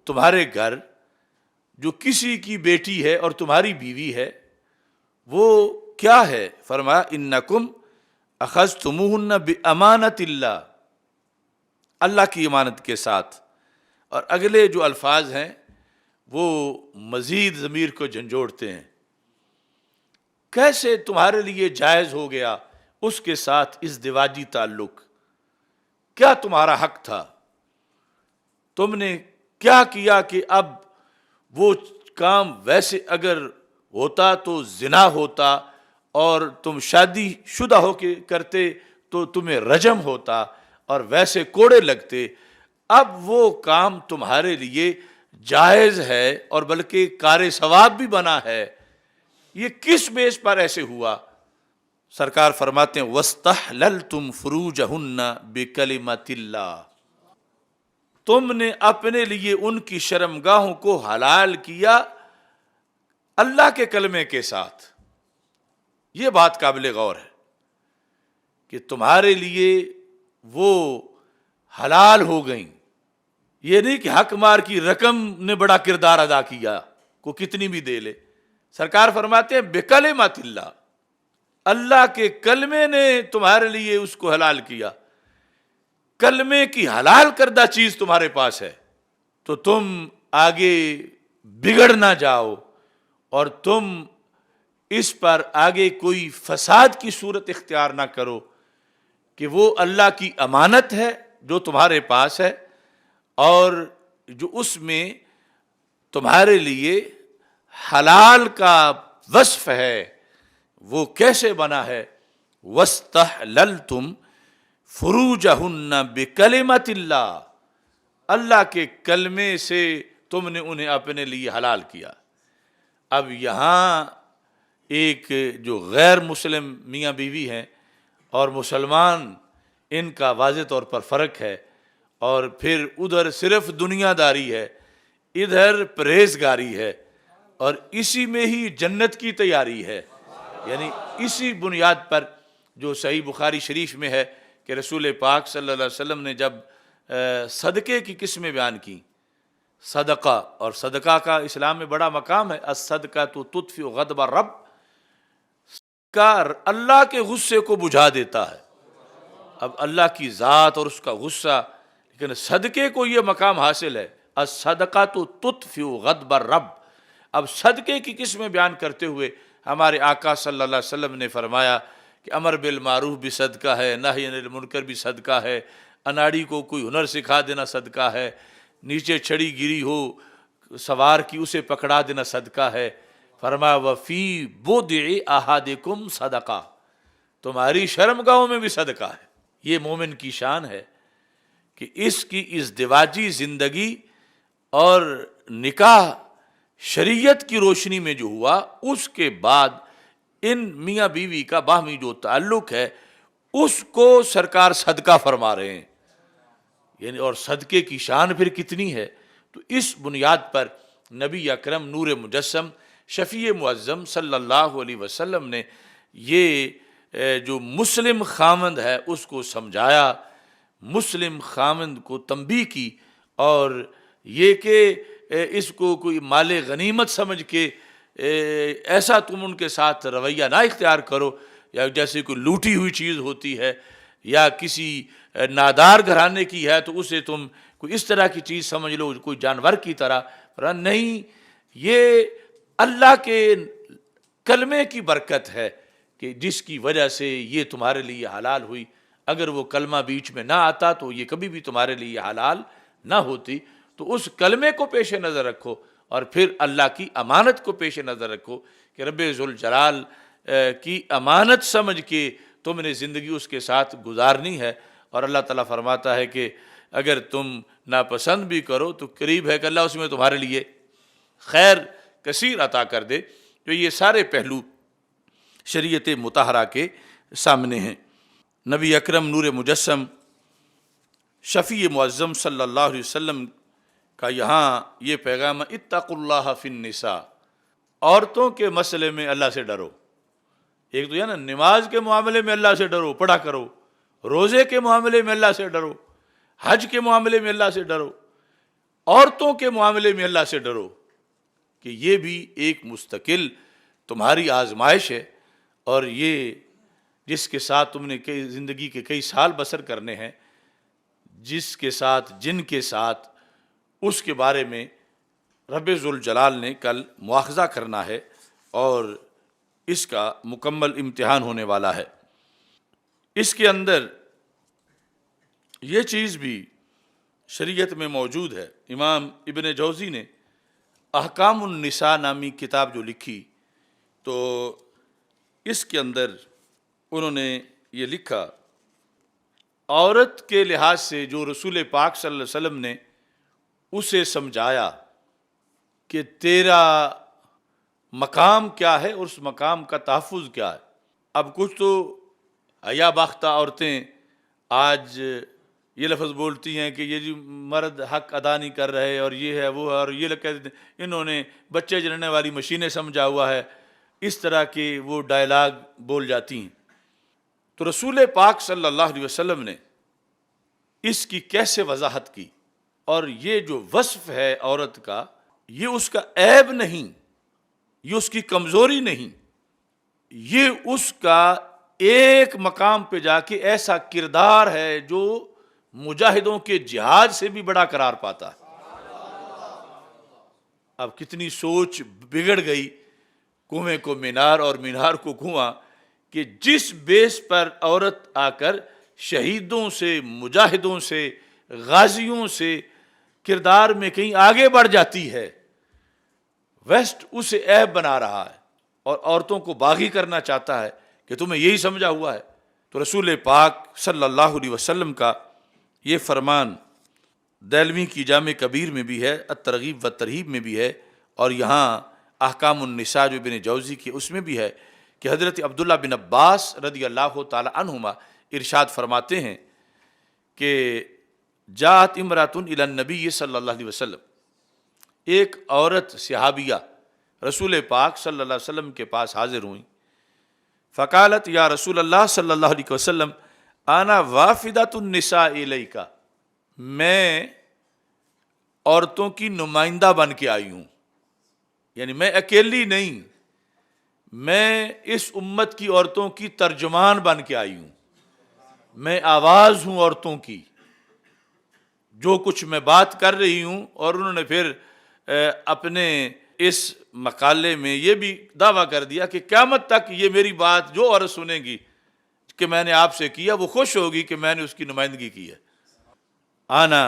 تمہارے گھر جو کسی کی بیٹی ہے اور تمہاری بیوی ہے، وہ کیا ہے؟ فرمایا انکم اخذتموہن بامانۃ اللہ، اللہ کی امانت کے ساتھ۔ اور اگلے جو الفاظ ہیں وہ مزید ضمیر کو جھنجھوڑتے ہیں، کیسے تمہارے لیے جائز ہو گیا اس کے ساتھ ازدواجی تعلق؟ کیا تمہارا حق تھا؟ تم نے کیا کیا کہ اب وہ کام ویسے اگر ہوتا تو زنا ہوتا، اور تم شادی شدہ ہو کے کرتے تو تمہیں رجم ہوتا اور ویسے کوڑے لگتے، اب وہ کام تمہارے لیے جائز ہے اور بلکہ کار ثواب بھی بنا ہے۔ یہ کس بیس پر ایسے ہوا؟ سرکار فرماتے ہیں وَاسْتَحْلَلْتُمْ فُرُوجَهُنَّ بِكَلِمَةِ اللَّهِ، تم نے اپنے لیے ان کی شرمگاہوں کو حلال کیا اللہ کے کلمے کے ساتھ۔ یہ بات قابل غور ہے کہ تمہارے لیے وہ حلال ہو گئیں۔ یہ نہیں کہ حق مار کی رقم نے بڑا کردار ادا کیا، کو کتنی بھی دے لے۔ سرکار فرماتے ہیں بِکَلِمَةِ اللَّهِ، اللہ کے کلمے نے تمہارے لیے اس کو حلال کیا۔ کلمے کی حلال کردہ چیز تمہارے پاس ہے تو تم آگے بگڑ نہ جاؤ اور تم اس پر آگے کوئی فساد کی صورت اختیار نہ کرو کہ وہ اللہ کی امانت ہے جو تمہارے پاس ہے، اور جو اس میں تمہارے لیے حلال کا وصف ہے وہ کیسے بنا ہے؟ وَاسْتَحْلَلْتُمْ فُرُوجَهُنَّ بِكَلِمَةِ اللَّهِ، اللہ کے کلمے سے تم نے انہیں اپنے لیے حلال کیا۔ اب یہاں ایک جو غیر مسلم میاں بیوی ہیں اور مسلمان، ان کا واضح طور پر فرق ہے، اور پھر ادھر صرف دنیا داری ہے، ادھر پرہیزگاری ہے، اور اسی میں ہی جنت کی تیاری ہے۔ یعنی اسی بنیاد پر جو صحیح بخاری شریف میں ہے کہ رسول پاک صلی اللہ علیہ وسلم نے جب صدقے کی قسمیں بیان کی، صدقہ، اور صدقہ کا اسلام میں بڑا مقام ہے، الصدقۃ تطفئ غضب الرب، کا اللہ کے غصے کو بجھا دیتا ہے۔ اب اللہ کی ذات اور اس کا غصہ، لیکن صدقے کو یہ مقام حاصل ہے، الصدقۃ تطفئ غضب الرب۔ اب صدقے کی قسمیں بیان کرتے ہوئے ہمارے آقا صلی اللہ علیہ وسلم نے فرمایا کہ امر بالمعروف بھی صدقہ ہے، نہی عن المنکر بھی صدقہ ہے، اناڑی کو کوئی ہنر سکھا دینا صدقہ ہے، نیچے چھڑی گری ہو سوار کی اسے پکڑا دینا صدقہ ہے۔ فرمایا وفی بضع احدکم صدقہ، تمہاری شرمگاہوں میں بھی صدقہ ہے۔ یہ مومن کی شان ہے کہ اس کی ازدواجی زندگی اور نکاح شریعت کی روشنی میں جو ہوا، اس کے بعد ان میاں بیوی کا باہمی جو تعلق ہے اس کو سرکار صدقہ فرما رہے ہیں۔ یعنی اور صدقے کی شان پھر کتنی ہے، تو اس بنیاد پر نبی اکرم نور مجسم شفیع معظم صلی اللہ علیہ وسلم نے یہ جو مسلم خامند ہے اس کو سمجھایا، مسلم خامند کو تنبیہ کی، اور یہ کہ اس کو کوئی مال غنیمت سمجھ کے ایسا تم ان کے ساتھ رویہ نہ اختیار کرو، یا جیسے کوئی لوٹی ہوئی چیز ہوتی ہے یا کسی نادار گھرانے کی ہے تو اسے تم کوئی اس طرح کی چیز سمجھ لو، کوئی جانور کی طرح۔ نہیں، یہ اللہ کے کلمے کی برکت ہے کہ جس کی وجہ سے یہ تمہارے لیے حلال ہوئی۔ اگر وہ کلمہ بیچ میں نہ آتا تو یہ کبھی بھی تمہارے لیے حلال نہ ہوتی۔ تو اس کلمے کو پیش نظر رکھو، اور پھر اللہ کی امانت کو پیش نظر رکھو کہ رب ذوالجلال کی امانت سمجھ کے تم نے زندگی اس کے ساتھ گزارنی ہے۔ اور اللہ تعالیٰ فرماتا ہے کہ اگر تم ناپسند بھی کرو تو قریب ہے کہ اللہ اس میں تمہارے لیے خیر کثیر عطا کر دے۔ تو یہ سارے پہلو شریعت مطہرہ کے سامنے ہیں۔ نبی اکرم نور مجسم شفیع معظم صلی اللہ علیہ وسلم کا یہاں یہ پیغام، اتقوا اللہ فی النساء، عورتوں کے مسئلے میں اللہ سے ڈرو۔ ایک تو یہ نا نماز کے معاملے میں اللہ سے ڈرو، پڑھا کرو، روزے کے معاملے میں اللہ سے ڈرو، حج کے معاملے میں اللہ سے ڈرو، عورتوں کے معاملے میں اللہ سے ڈرو، کہ یہ بھی ایک مستقل تمہاری آزمائش ہے، اور یہ جس کے ساتھ تم نے زندگی کے کئی سال بسر کرنے ہیں، جس کے ساتھ، جن کے ساتھ، اس کے بارے میں رب ذوالجلال نے کل مواخذہ کرنا ہے، اور اس کا مکمل امتحان ہونے والا ہے۔ اس کے اندر یہ چیز بھی شریعت میں موجود ہے۔ امام ابن جوزی نے احکام النساء نامی کتاب جو لکھی، تو اس کے اندر انہوں نے یہ لکھا، عورت کے لحاظ سے جو رسول پاک صلی اللہ علیہ وسلم نے اسے سمجھایا کہ تیرا مقام کیا ہے اور اس مقام کا تحفظ کیا ہے۔ اب کچھ تو حیا باختہ عورتیں آج یہ لفظ بولتی ہیں کہ یہ جی مرد حق ادا نہیں کر رہے اور یہ ہے وہ ہے، اور یہ لوگ کہتے ہیں انہوں نے بچے جننے والی مشینیں سمجھا ہوا ہے، اس طرح کے وہ ڈائلاگ بول جاتی ہیں۔ تو رسول پاک صلی اللہ علیہ وسلم نے اس کی کیسے وضاحت کی، اور یہ جو وصف ہے عورت کا، یہ اس کا عیب نہیں، یہ اس کی کمزوری نہیں، یہ اس کا ایک مقام پہ جا کے ایسا کردار ہے جو مجاہدوں کے جہاد سے بھی بڑا قرار پاتا ہے۔ اب کتنی سوچ بگڑ گئی، کنویں کو مینار اور مینار کو کنواں، کہ جس بیس پر عورت آ کر شہیدوں سے، مجاہدوں سے، غازیوں سے کردار میں کہیں آگے بڑھ جاتی ہے، ویسٹ اسے عیب بنا رہا ہے اور عورتوں کو باغی کرنا چاہتا ہے کہ تمہیں یہی سمجھا ہوا ہے۔ تو رسول پاک صلی اللہ علیہ وسلم کا یہ فرمان دہلوی کی جامع کبیر میں بھی ہے، الترغیب و ترہیب میں بھی ہے، اور یہاں احکام النساء جو ابن جوزی کی اس میں بھی ہے کہ حضرت عبداللہ بن عباس رضی اللہ تعالی عنہما ارشاد فرماتے ہیں کہ جاءت امرأۃ الی النبی صلی اللہ علیہ وسلم، ایک عورت صحابیہ رسول پاک صلی اللہ علیہ وسلم کے پاس حاضر ہوئیں، فقالت یا رسول اللہ صلی اللہ علیہ وسلم انا وافدۃ النساء الیک، میں عورتوں کی نمائندہ بن کے آئی ہوں، یعنی میں اکیلی نہیں، میں اس امت کی عورتوں کی ترجمان بن کے آئی ہوں، میں آواز ہوں عورتوں کی، جو کچھ میں بات کر رہی ہوں۔ اور انہوں نے پھر اپنے اس مقالے میں یہ بھی دعویٰ کر دیا کہ قیامت تک یہ میری بات جو عورت سنے گی کہ میں نے آپ سے کیا، وہ خوش ہوگی کہ میں نے اس کی نمائندگی کی ہے۔ آنا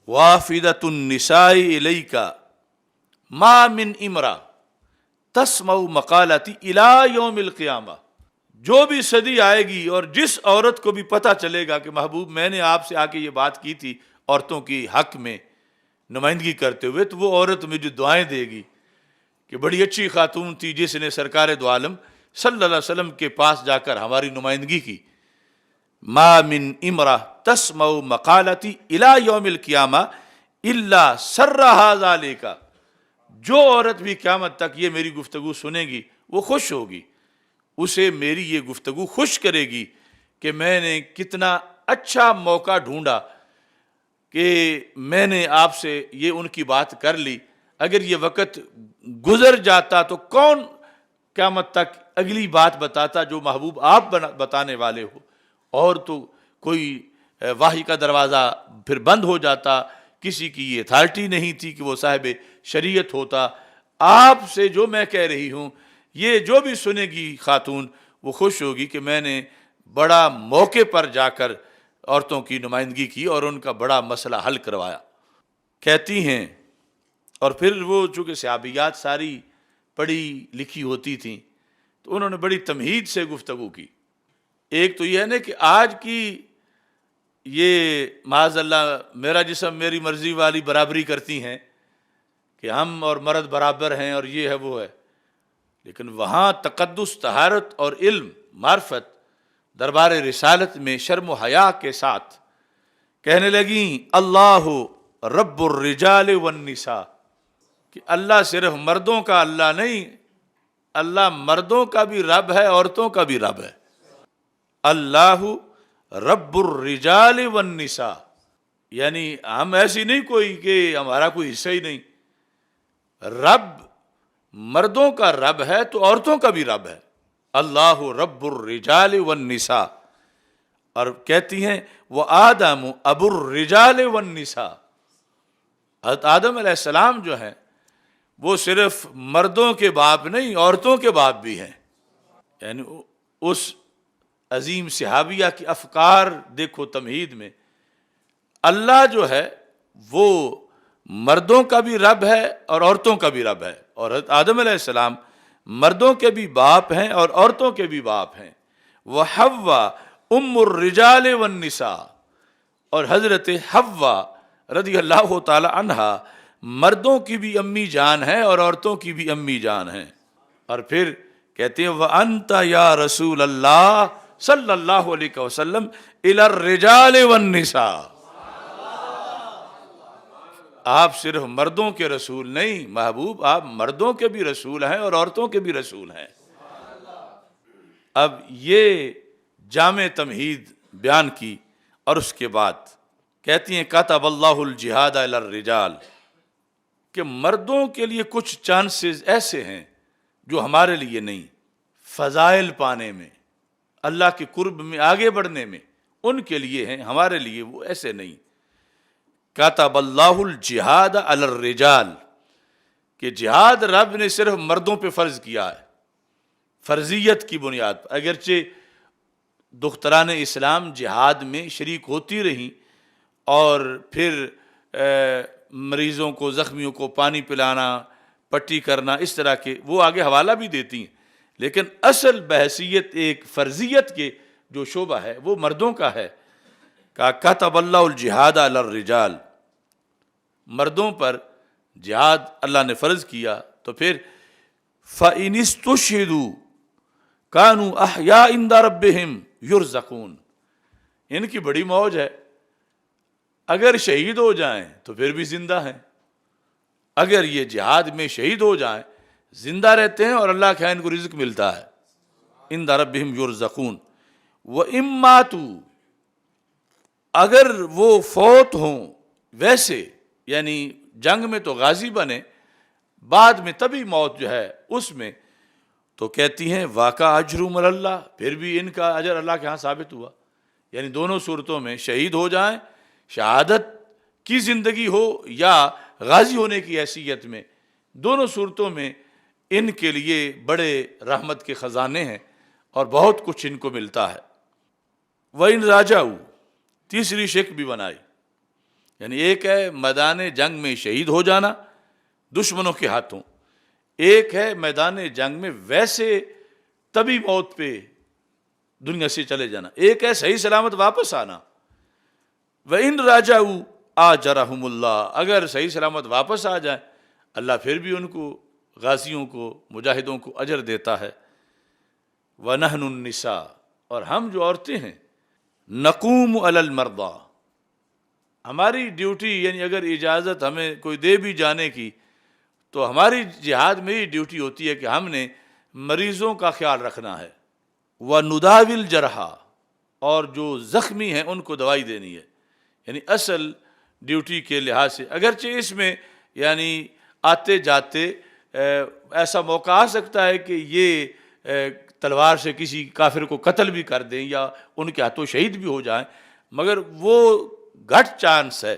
وافدۃ النساء الیک ما من امرأ تسمع مقالتی الی یوم القیامہ، جو بھی صدی آئے گی اور جس عورت کو بھی پتہ چلے گا کہ محبوب میں نے آپ سے آ کے یہ بات کی تھی عورتوں کی حق میں نمائندگی کرتے ہوئے، تو وہ عورت مجھے دعائیں دے گی کہ بڑی اچھی خاتون تھی جس نے سرکار دو عالم صلی اللہ علیہ وسلم کے پاس جا کر ہماری نمائندگی کی۔ ما من امرأ تسمع مقالتی الی یوم القیامہ الا سرھا ذالک، جو عورت بھی قیامت تک یہ میری گفتگو سنے گی وہ خوش ہوگی، اسے میری یہ گفتگو خوش کرے گی کہ میں نے کتنا اچھا موقع ڈھونڈا کہ میں نے آپ سے یہ ان کی بات کر لی، اگر یہ وقت گزر جاتا تو کون قیامت تک اگلی بات بتاتا جو محبوب آپ بتانے والے ہو، اور تو کوئی وحی کا دروازہ پھر بند ہو جاتا، کسی کی یہ اتھارٹی نہیں تھی کہ وہ صاحب شریعت ہوتا۔ آپ سے جو میں کہہ رہی ہوں، یہ جو بھی سنے گی خاتون وہ خوش ہوگی کہ میں نے بڑا موقع پر جا کر عورتوں کی نمائندگی کی اور ان کا بڑا مسئلہ حل کروایا۔ کہتی ہیں، اور پھر وہ چونکہ صحابیات ساری پڑھی لکھی ہوتی تھیں تو انہوں نے بڑی تمہید سے گفتگو کی۔ ایک تو یہ ہے نا کہ آج کی یہ معاذ اللہ میرا جسم میری مرضی والی برابری کرتی ہیں کہ ہم اور مرد برابر ہیں اور یہ ہے وہ ہے، لیکن وہاں تقدس، طہارت اور علم، معرفت، دربار رسالت میں شرم و حیا کے ساتھ کہنے لگیں اللہ رب الرجال والنساء، کہ اللہ صرف مردوں کا اللہ نہیں، اللہ مردوں کا بھی رب ہے، عورتوں کا بھی رب ہے۔ اللہ رب الرجال والنساء، یعنی ہم ایسی نہیں کوئی کہ ہمارا کوئی حصہ ہی نہیں، رب مردوں کا رب ہے تو عورتوں کا بھی رب ہے، اللہ رب الرجال والنساء۔ اور کہتی ہیں وآدم ابو الرجال والنساء، حضرت آدم علیہ السلام جو ہیں وہ صرف مردوں کے باپ نہیں، عورتوں کے باپ بھی ہیں۔ یعنی اس عظیم صحابیہ کی افکار دیکھو تمہید میں، اللہ جو ہے وہ مردوں کا بھی رب ہے اور عورتوں کا بھی رب ہے، اور حضرت آدم علیہ السلام مردوں کے بھی باپ ہیں اور عورتوں کے بھی باپ ہیں۔ وحوا ام الرجال والنساء، اور حضرت حوا رضی اللہ تعالی عنہا مردوں کی بھی امی جان ہے اور عورتوں کی بھی امی جان ہے۔ اور پھر کہتے ہیں وَأَنْتَ يَا رسول اللہ صلی اللہ علیہ وسلم إِلَى الرِّجَالِ وَالنِّسَاءِ، آپ صرف مردوں کے رسول نہیں محبوب، آپ مردوں کے بھی رسول ہیں اور عورتوں کے بھی رسول ہیں۔ اب یہ جامع تمہید بیان کی، اور اس کے بعد کہتی ہیں کتب اللہ الجہاد علی الرجال، کہ مردوں کے لیے کچھ چانسز ایسے ہیں جو ہمارے لیے نہیں، فضائل پانے میں، اللہ کے قرب میں آگے بڑھنے میں ان کے لیے ہیں، ہمارے لیے وہ ایسے نہیں۔ کتب اللہ الجہاد علی الرجال، کہ جہاد رب نے صرف مردوں پہ فرض کیا ہے، فرضیت کی بنیاد پر، اگرچہ دختران اسلام جہاد میں شریک ہوتی رہیں اور پھر مریضوں کو، زخمیوں کو پانی پلانا، پٹی کرنا، اس طرح کے وہ آگے حوالہ بھی دیتی ہیں، لیکن اصل بحثیت ایک فرضیت کے جو شعبہ ہے وہ مردوں کا ہے۔ کہا کتب اللہ الجہاد علی الرجال، مردوں پر جہاد اللہ نے فرض کیا، تو پھر فَإِنِ اسْتُشْهِدُوا كَانُوا أَحْيَاءً عِنْدَ رَبِّهِمْ يُرْزَقُونَ، ان کی بڑی موج ہے، اگر شہید ہو جائیں تو پھر بھی زندہ ہیں، اگر یہ جہاد میں شہید ہو جائیں زندہ رہتے ہیں اور اللہ کے ہاں ان کو رزق ملتا ہے۔ عِنْدَ رَبِّهِمْ يُرْزَقُونَ وَإِن مَاتُوا، اگر وہ فوت ہوں ویسے، یعنی جنگ میں تو غازی بنے، بعد میں طبی موت جو ہے اس میں، تو کہتی ہیں واقع اجرہم علی اللہ، پھر بھی ان کا اجر اللہ کے ہاں ثابت ہوا۔ یعنی دونوں صورتوں میں شہید ہو جائیں، شہادت کی زندگی ہو یا غازی ہونے کی حیثیت میں، دونوں صورتوں میں ان کے لیے بڑے رحمت کے خزانے ہیں اور بہت کچھ ان کو ملتا ہے۔ وَإِن رَاجَعُوا، تیسری شک بھی بنائی، یعنی ایک ہے میدان جنگ میں شہید ہو جانا دشمنوں کے ہاتھوں، ایک ہے میدان جنگ میں ویسے طبی موت پہ دنیا سے چلے جانا، ایک ہے صحیح سلامت واپس آنا۔ وَإِن رَاجَعُوا آجَرَهُمُ اللَّهُ، اگر صحیح سلامت واپس آ جائیں اللہ پھر بھی ان کو، غازیوں کو، مجاہدوں کو اجر دیتا ہے۔ وَنَحْنُ النِّسَاء، اور ہم جو عورتیں ہیں، نَقُومُ عَلَى الْمَرْضَى، ہماری ڈیوٹی، یعنی اگر اجازت ہمیں کوئی دے بھی جانے کی تو ہماری جہاد میں یہ ڈیوٹی ہوتی ہے کہ ہم نے مریضوں کا خیال رکھنا ہے۔ وَنُدَاوِي الْجَرْحَى، اور جو زخمی ہیں ان کو دوائی دینی ہے، یعنی اصل ڈیوٹی کے لحاظ سے، اگرچہ اس میں یعنی آتے جاتے ایسا موقع آ سکتا ہے کہ یہ تلوار سے کسی کافر کو قتل بھی کر دیں یا ان کے ہاتھوں شہید بھی ہو جائیں، مگر وہ گھٹ چانس ہے۔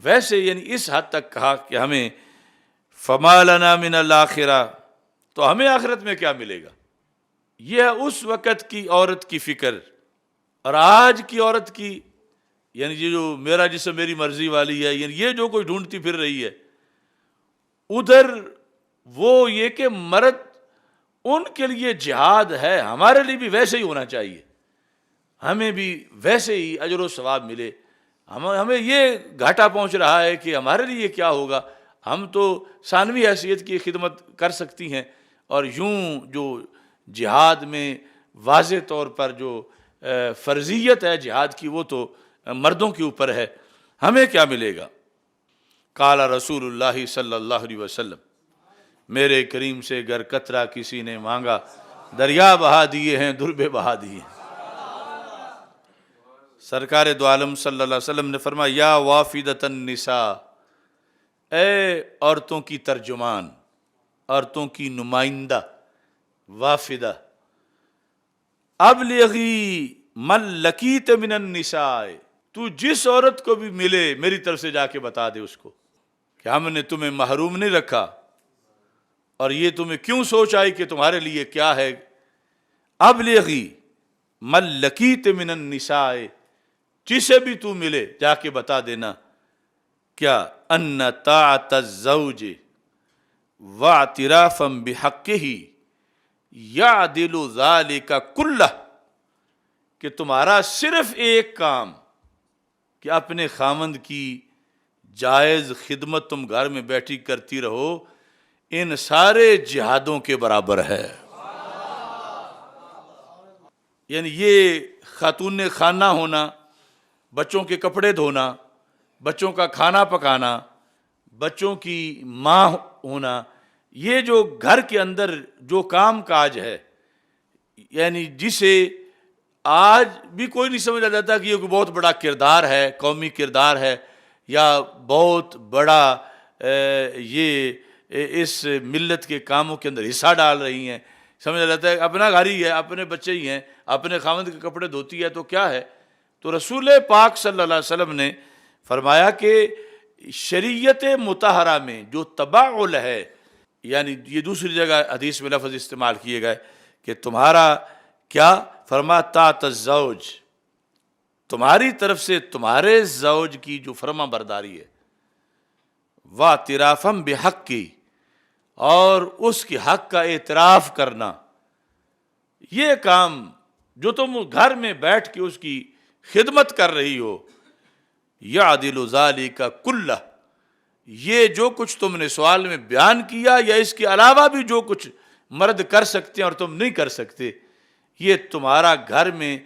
ویسے یعنی اس حد تک کہا کہ ہمیں فَمَا لَنَا مِنَ الْآخِرَةِ، تو ہمیں آخرت میں کیا ملے گا؟ یہ ہے اس وقت کی عورت کی فکر، اور آج کی عورت کی، یعنی یہ جو میرا جسم میری مرضی والی ہے، یعنی یہ جو کوئی ڈھونڈتی پھر رہی ہے، ادھر وہ یہ کہ مرد ان کے لیے جہاد ہے، ہمارے لیے بھی ویسے ہی ہونا چاہیے، ہمیں بھی ویسے ہی اجر و ثواب ملے۔ ہمیں یہ گھاٹا پہنچ رہا ہے کہ ہمارے لیے کیا ہوگا، ہم تو ثانوی حیثیت کی خدمت کر سکتی ہیں، اور یوں جو جہاد میں واضح طور پر جو فرضیت ہے جہاد کی وہ تو مردوں کے اوپر ہے، ہمیں کیا ملے گا؟ قال رسول اللہ صلی اللہ علیہ وسلم، میرے کریم سے گر قطرہ کسی نے مانگا، دریا بہا دیے ہیں، دربے بہا دیے ہیں۔ سرکار دو عالم صلی اللہ علیہ وسلم نے فرمایا یا وافدۃ النساء، اے عورتوں کی ترجمان، عورتوں کی نمائندہ، وافدہ، ابلغی من لقیت من النساء، تو جس عورت کو بھی ملے میری طرف سے جا کے بتا دے اس کو کہ ہم نے تمہیں محروم نہیں رکھا، اور یہ تمہیں کیوں سوچ آئی کہ تمہارے لیے کیا ہے۔ ابلغی من لقیت من النساء، جسے بھی تو ملے جا کے بتا دینا کیا، ان طاعت الزوج واعترافا بحقہ یعدل ذلک کلہ، کہ تمہارا صرف ایک کام کہ اپنے خاوند کی جائز خدمت تم گھر میں بیٹھی کرتی رہو، ان سارے جہادوں کے برابر ہے۔ یعنی یہ خاتون خانہ ہونا، بچوں کے کپڑے دھونا، بچوں کا کھانا پکانا، بچوں کی ماں ہونا، یہ جو گھر کے اندر جو کام کاج ہے، یعنی جسے آج بھی کوئی نہیں سمجھا جاتا کہ یہ کوئی بہت بڑا کردار ہے، قومی کردار ہے، یا بہت بڑا یہ اس ملت کے کاموں کے اندر حصہ ڈال رہی ہیں. سمجھا جاتا ہے اپنا گھر ہی ہے، اپنے بچے ہی ہیں، اپنے خاوند کے کپڑے دھوتی ہے تو کیا ہے. تو رسول پاک صلی اللہ علیہ وسلم نے فرمایا کہ شریعت مطہرہ میں جو تباعل ہے، یعنی یہ دوسری جگہ حدیث میں لفظ استعمال کیے گئے کہ تمہارا کیا فرما طاعت الزوج، تمہاری طرف سے تمہارے زوج کی جو فرما برداری ہے، واعترافم بحق کی، اور اس کے حق کا اعتراف کرنا، یہ کام جو تم گھر میں بیٹھ کے اس کی خدمت کر رہی ہو، یعدل ذالک کلہ، یہ جو کچھ تم نے سوال میں بیان کیا یا اس کے علاوہ بھی جو کچھ مرد کر سکتے ہیں اور تم نہیں کر سکتے، یہ تمہارا گھر میں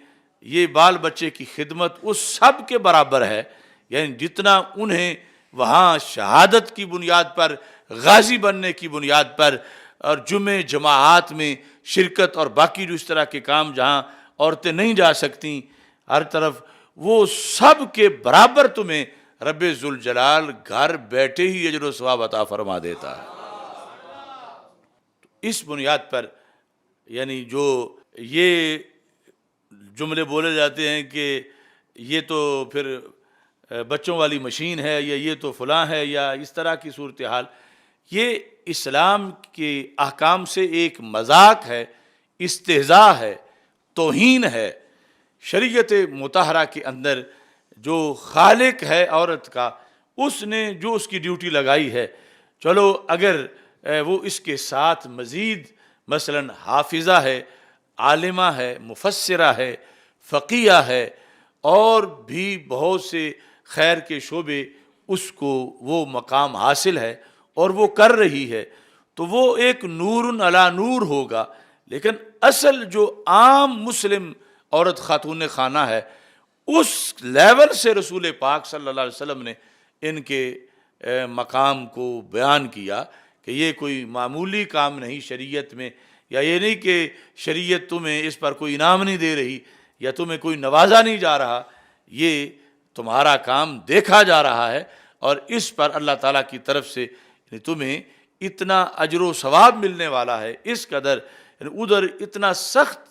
یہ بال بچے کی خدمت اس سب کے برابر ہے. یعنی جتنا انہیں وہاں شہادت کی بنیاد پر، غازی بننے کی بنیاد پر، اور جمعہ جماعات میں شرکت اور باقی جو اس طرح کے کام جہاں عورتیں نہیں جا سکتیں ہر طرف، وہ سب کے برابر تمہیں رب ذوالجلال گھر بیٹھے ہی اجر و ثواب عطا فرما دیتا ہے. اس بنیاد پر یعنی جو یہ جملے بولے جاتے ہیں کہ یہ تو پھر بچوں والی مشین ہے، یا یہ تو فلاں ہے، یا اس طرح کی صورتحال، یہ اسلام کے احکام سے ایک مذاق ہے، استہزاء ہے، توہین ہے. شریعت مطہرہ کے اندر جو خالق ہے عورت کا، اس نے جو اس کی ڈیوٹی لگائی ہے، چلو اگر وہ اس کے ساتھ مزید مثلا حافظہ ہے، عالمہ ہے، مفسرہ ہے، فقیہ ہے، اور بھی بہت سے خیر کے شعبے، اس کو وہ مقام حاصل ہے اور وہ کر رہی ہے، تو وہ ایک نور علی نور ہوگا. لیکن اصل جو عام مسلم عورت خاتون خانہ ہے، اس لیول سے رسول پاک صلی اللہ علیہ وسلم نے ان کے مقام کو بیان کیا کہ یہ کوئی معمولی کام نہیں شریعت میں، یا یہ نہیں کہ شریعت تمہیں اس پر کوئی انعام نہیں دے رہی یا تمہیں کوئی نوازا نہیں جا رہا، یہ تمہارا کام دیکھا جا رہا ہے اور اس پر اللہ تعالیٰ کی طرف سے تمہیں اتنا اجر و ثواب ملنے والا ہے. اس قدر ادھر اتنا سخت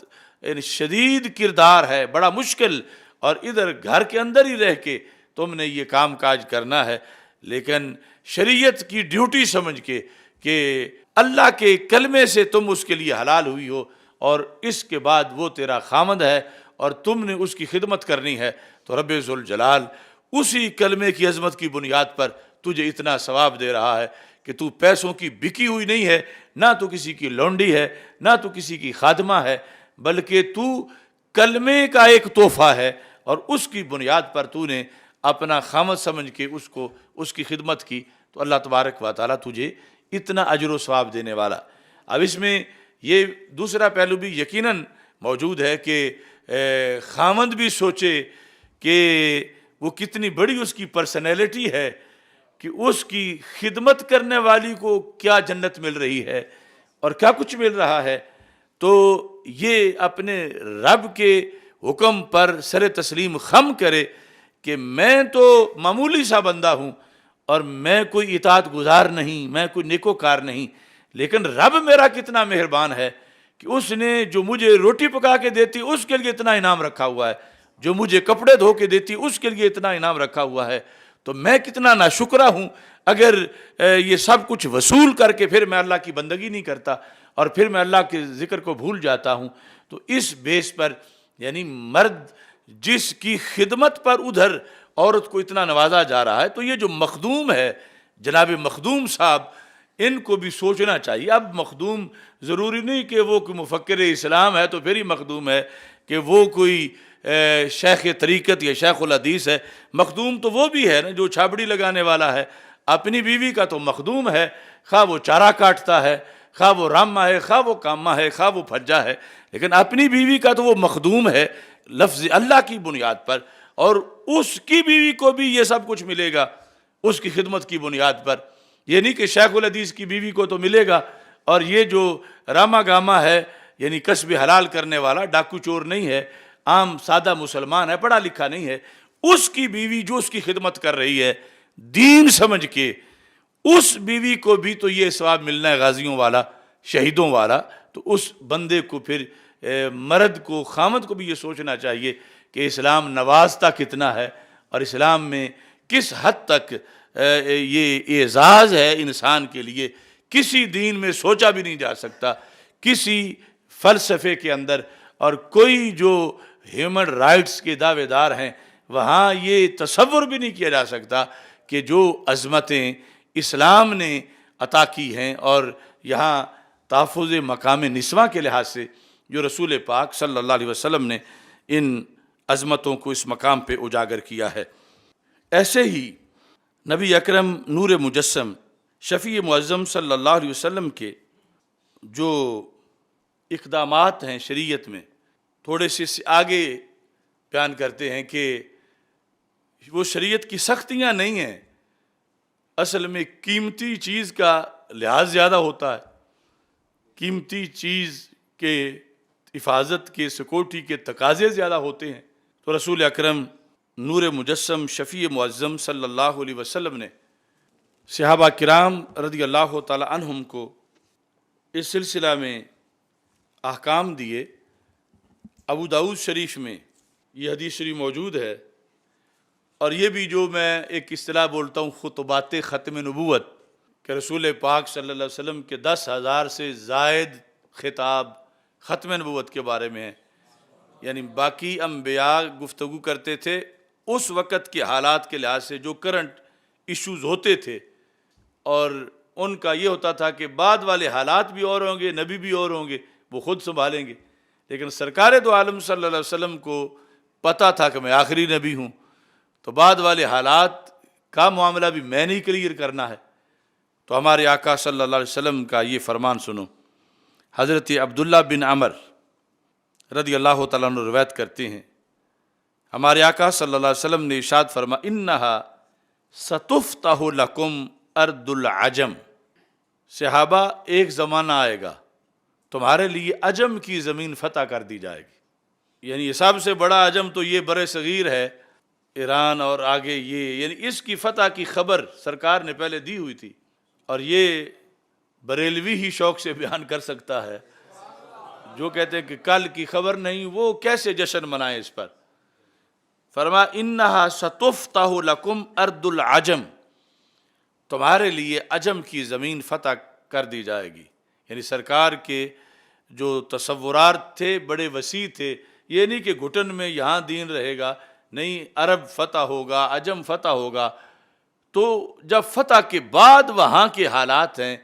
شدید کردار ہے، بڑا مشکل، اور ادھر گھر کے اندر ہی رہ کے تم نے یہ کام کاج کرنا ہے. لیکن شریعت کی ڈیوٹی سمجھ کے کہ اللہ کے کلمے سے تم اس کے لیے حلال ہوئی ہو، اور اس کے بعد وہ تیرا خامد ہے اور تم نے اس کی خدمت کرنی ہے، تو رب ذوالجلال اسی کلمے کی عظمت کی بنیاد پر تجھے اتنا ثواب دے رہا ہے کہ تو پیسوں کی بکی ہوئی نہیں ہے، نہ تو کسی کی لونڈی ہے، نہ تو کسی کی خادمہ ہے، بلکہ تو کلمے کا ایک تحفہ ہے، اور اس کی بنیاد پر تو نے اپنا خامد سمجھ کے اس کی خدمت کی، تو اللہ تبارک و تعالیٰ تجھے اتنا اجر و ثواب دینے والا. اب اس میں یہ دوسرا پہلو بھی یقیناً موجود ہے کہ خامد بھی سوچے کہ وہ کتنی بڑی اس کی پرسنالٹی ہے کہ اس کی خدمت کرنے والی کو کیا جنت مل رہی ہے اور کیا کچھ مل رہا ہے. تو یہ اپنے رب کے حکم پر سر تسلیم خم کرے کہ میں تو معمولی سا بندہ ہوں اور میں کوئی اطاعت گزار نہیں، میں کوئی نیکوکار نہیں، لیکن رب میرا کتنا مہربان ہے کہ اس نے جو مجھے روٹی پکا کے دیتی اس کے لیے اتنا انعام رکھا ہوا ہے، جو مجھے کپڑے دھو کے دیتی اس کے لیے اتنا انعام رکھا ہوا ہے. تو میں کتنا ناشکرہ ہوں اگر یہ سب کچھ وصول کر کے پھر میں اللہ کی بندگی نہیں کرتا اور پھر میں اللہ کے ذکر کو بھول جاتا ہوں. تو اس بیس پر یعنی مرد جس کی خدمت پر ادھر عورت کو اتنا نوازا جا رہا ہے، تو یہ جو مخدوم ہے جناب مخدوم صاحب، ان کو بھی سوچنا چاہیے. اب مخدوم ضروری نہیں کہ وہ کوئی مفکر اسلام ہے تو پھر ہی مخدوم ہے، کہ وہ کوئی شیخ طریقت یا شیخ الحدیث ہے. مخدوم تو وہ بھی ہے نا جو چھابڑی لگانے والا ہے، اپنی بیوی کا تو مخدوم ہے، خواہ وہ چارہ کاٹتا ہے، خواہ وہ راما ہے، خواہ وہ کاما ہے، خواہ وہ پھجا ہے، لیکن اپنی بیوی کا تو وہ مخدوم ہے لفظ اللہ کی بنیاد پر، اور اس کی بیوی کو بھی یہ سب کچھ ملے گا اس کی خدمت کی بنیاد پر۔ یہ نہیں کہ شیخ الحدیث کی بیوی کو تو ملے گا، اور یہ جو راما گاما ہے یعنی کسب حلال کرنے والا، ڈاکو چور نہیں ہے، عام سادہ مسلمان ہے، پڑھا لکھا نہیں ہے، اس کی بیوی جو اس کی خدمت کر رہی ہے دین سمجھ کے، اس بیوی کو بھی تو یہ ثواب ملنا ہے غازیوں والا، شہیدوں والا۔ تو اس بندے کو پھر مرد کو، خامد کو بھی یہ سوچنا چاہیے کہ اسلام نوازتا کتنا ہے، اور اسلام میں کس حد تک یہ اعزاز ہے انسان کے لیے، کسی دین میں سوچا بھی نہیں جا سکتا، کسی فلسفے کے اندر، اور کوئی جو ہیومن رائٹس کے دعوے دار ہیں وہاں یہ تصور بھی نہیں کیا جا سکتا کہ جو عظمتیں اسلام نے عطا کی ہیں، اور یہاں تحفظ مقام نسواں کے لحاظ سے جو رسول پاک صلی اللہ علیہ وسلم نے ان عظمتوں کو اس مقام پہ اجاگر کیا ہے۔ ایسے ہی نبی اکرم نور مجسم شفیع معظم صلی اللہ علیہ وسلم کے جو اقدامات ہیں شریعت میں، تھوڑے سے آگے بیان کرتے ہیں کہ وہ شریعت کی سختیاں نہیں ہیں، اصل میں قیمتی چیز کا لحاظ زیادہ ہوتا ہے، قیمتی چیز کے حفاظت کے، سیکورٹی کے تقاضے زیادہ ہوتے ہیں۔ تو رسول اکرم نور مجسم شفیع معظم صلی اللہ علیہ وسلم نے صحابہ کرام رضی اللہ تعالی عنہم کو اس سلسلہ میں احکام دیے۔ ابو داؤد شریف میں یہ حدیث شریف موجود ہے، اور یہ بھی جو میں ایک اصطلاح بولتا ہوں خطبات ختم نبوت، کہ رسول پاک صلی اللہ علیہ وسلم کے 10,000 سے زائد خطاب ختم نبوت کے بارے میں ہے، یعنی باقی انبیاء گفتگو کرتے تھے اس وقت کے حالات کے لحاظ سے جو کرنٹ ایشوز ہوتے تھے، اور ان کا یہ ہوتا تھا کہ بعد والے حالات بھی اور ہوں گے، نبی بھی اور ہوں گے، وہ خود سنبھالیں گے، لیکن سرکار دو عالم صلی اللہ علیہ وسلم کو پتہ تھا کہ میں آخری نبی ہوں، تو بعد والے حالات کا معاملہ بھی میں نے کلیئر کرنا ہے۔ تو ہمارے آقا صلی اللہ علیہ وسلم کا یہ فرمان سنو۔ حضرت عبداللہ بن عمر رضی اللہ تعالیٰ عنہ روایت کرتے ہیں، ہمارے آقا صلی اللہ علیہ وسلم نے ارشاد فرما انہا ستفتح لکم ارض العجم، صحابہ ایک زمانہ آئے گا تمہارے لیے عجم کی زمین فتح کر دی جائے گی، یعنی یہ سب سے بڑا عجم تو یہ بر صغیر ہے، ایران، اور آگے یہ، یعنی اس کی فتح کی خبر سرکار نے پہلے دی ہوئی تھی، اور یہ بریلوی ہی شوق سے بیان کر سکتا ہے، جو کہتے ہیں کہ کل کی خبر نہیں، وہ کیسے جشن منائے اس پر۔ فرما انہا ستفتح لکم ارض العجم، تمہارے لیے عجم کی زمین فتح کر دی جائے گی، یعنی سرکار کے جو تصورات تھے بڑے وسیع تھے، یہ نہیں کہ گھٹن میں یہاں دین رہے گا، نہیں، عرب فتح ہوگا، عجم فتح ہوگا۔ تو جب فتح کے بعد وہاں کے حالات ہیں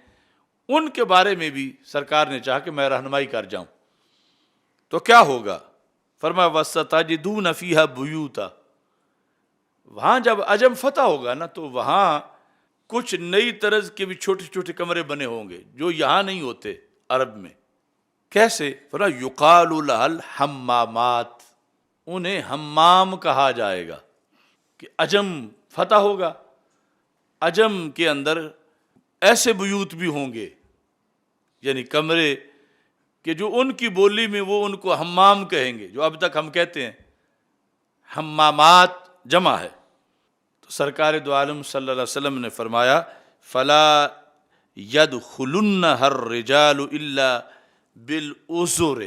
ان کے بارے میں بھی سرکار نے چاہا کہ میں رہنمائی کر جاؤں، تو کیا ہوگا؟ فرمایا وَسَتَجِدُونَ فِيهَا بُيُوتًا، وہاں جب عجم فتح ہوگا نا تو وہاں کچھ نئی طرز کے بھی چھوٹے چھوٹے کمرے بنے ہوں گے جو یہاں نہیں ہوتے عرب میں۔ کیسے؟ فرمایا یقال لها الحمامات، انہیں حمام کہا جائے گا، کہ عجم فتح ہوگا، عجم کے اندر ایسے بیوت بھی ہوں گے، یعنی کمرے کہ جو ان کی بولی میں وہ ان کو حمام کہیں گے، جو اب تک ہم کہتے ہیں حمامات جمع ہے۔ تو سرکار دو عالم صلی اللہ علیہ وسلم نے فرمایا فلا يدخلنها الرجال الا بالعذر،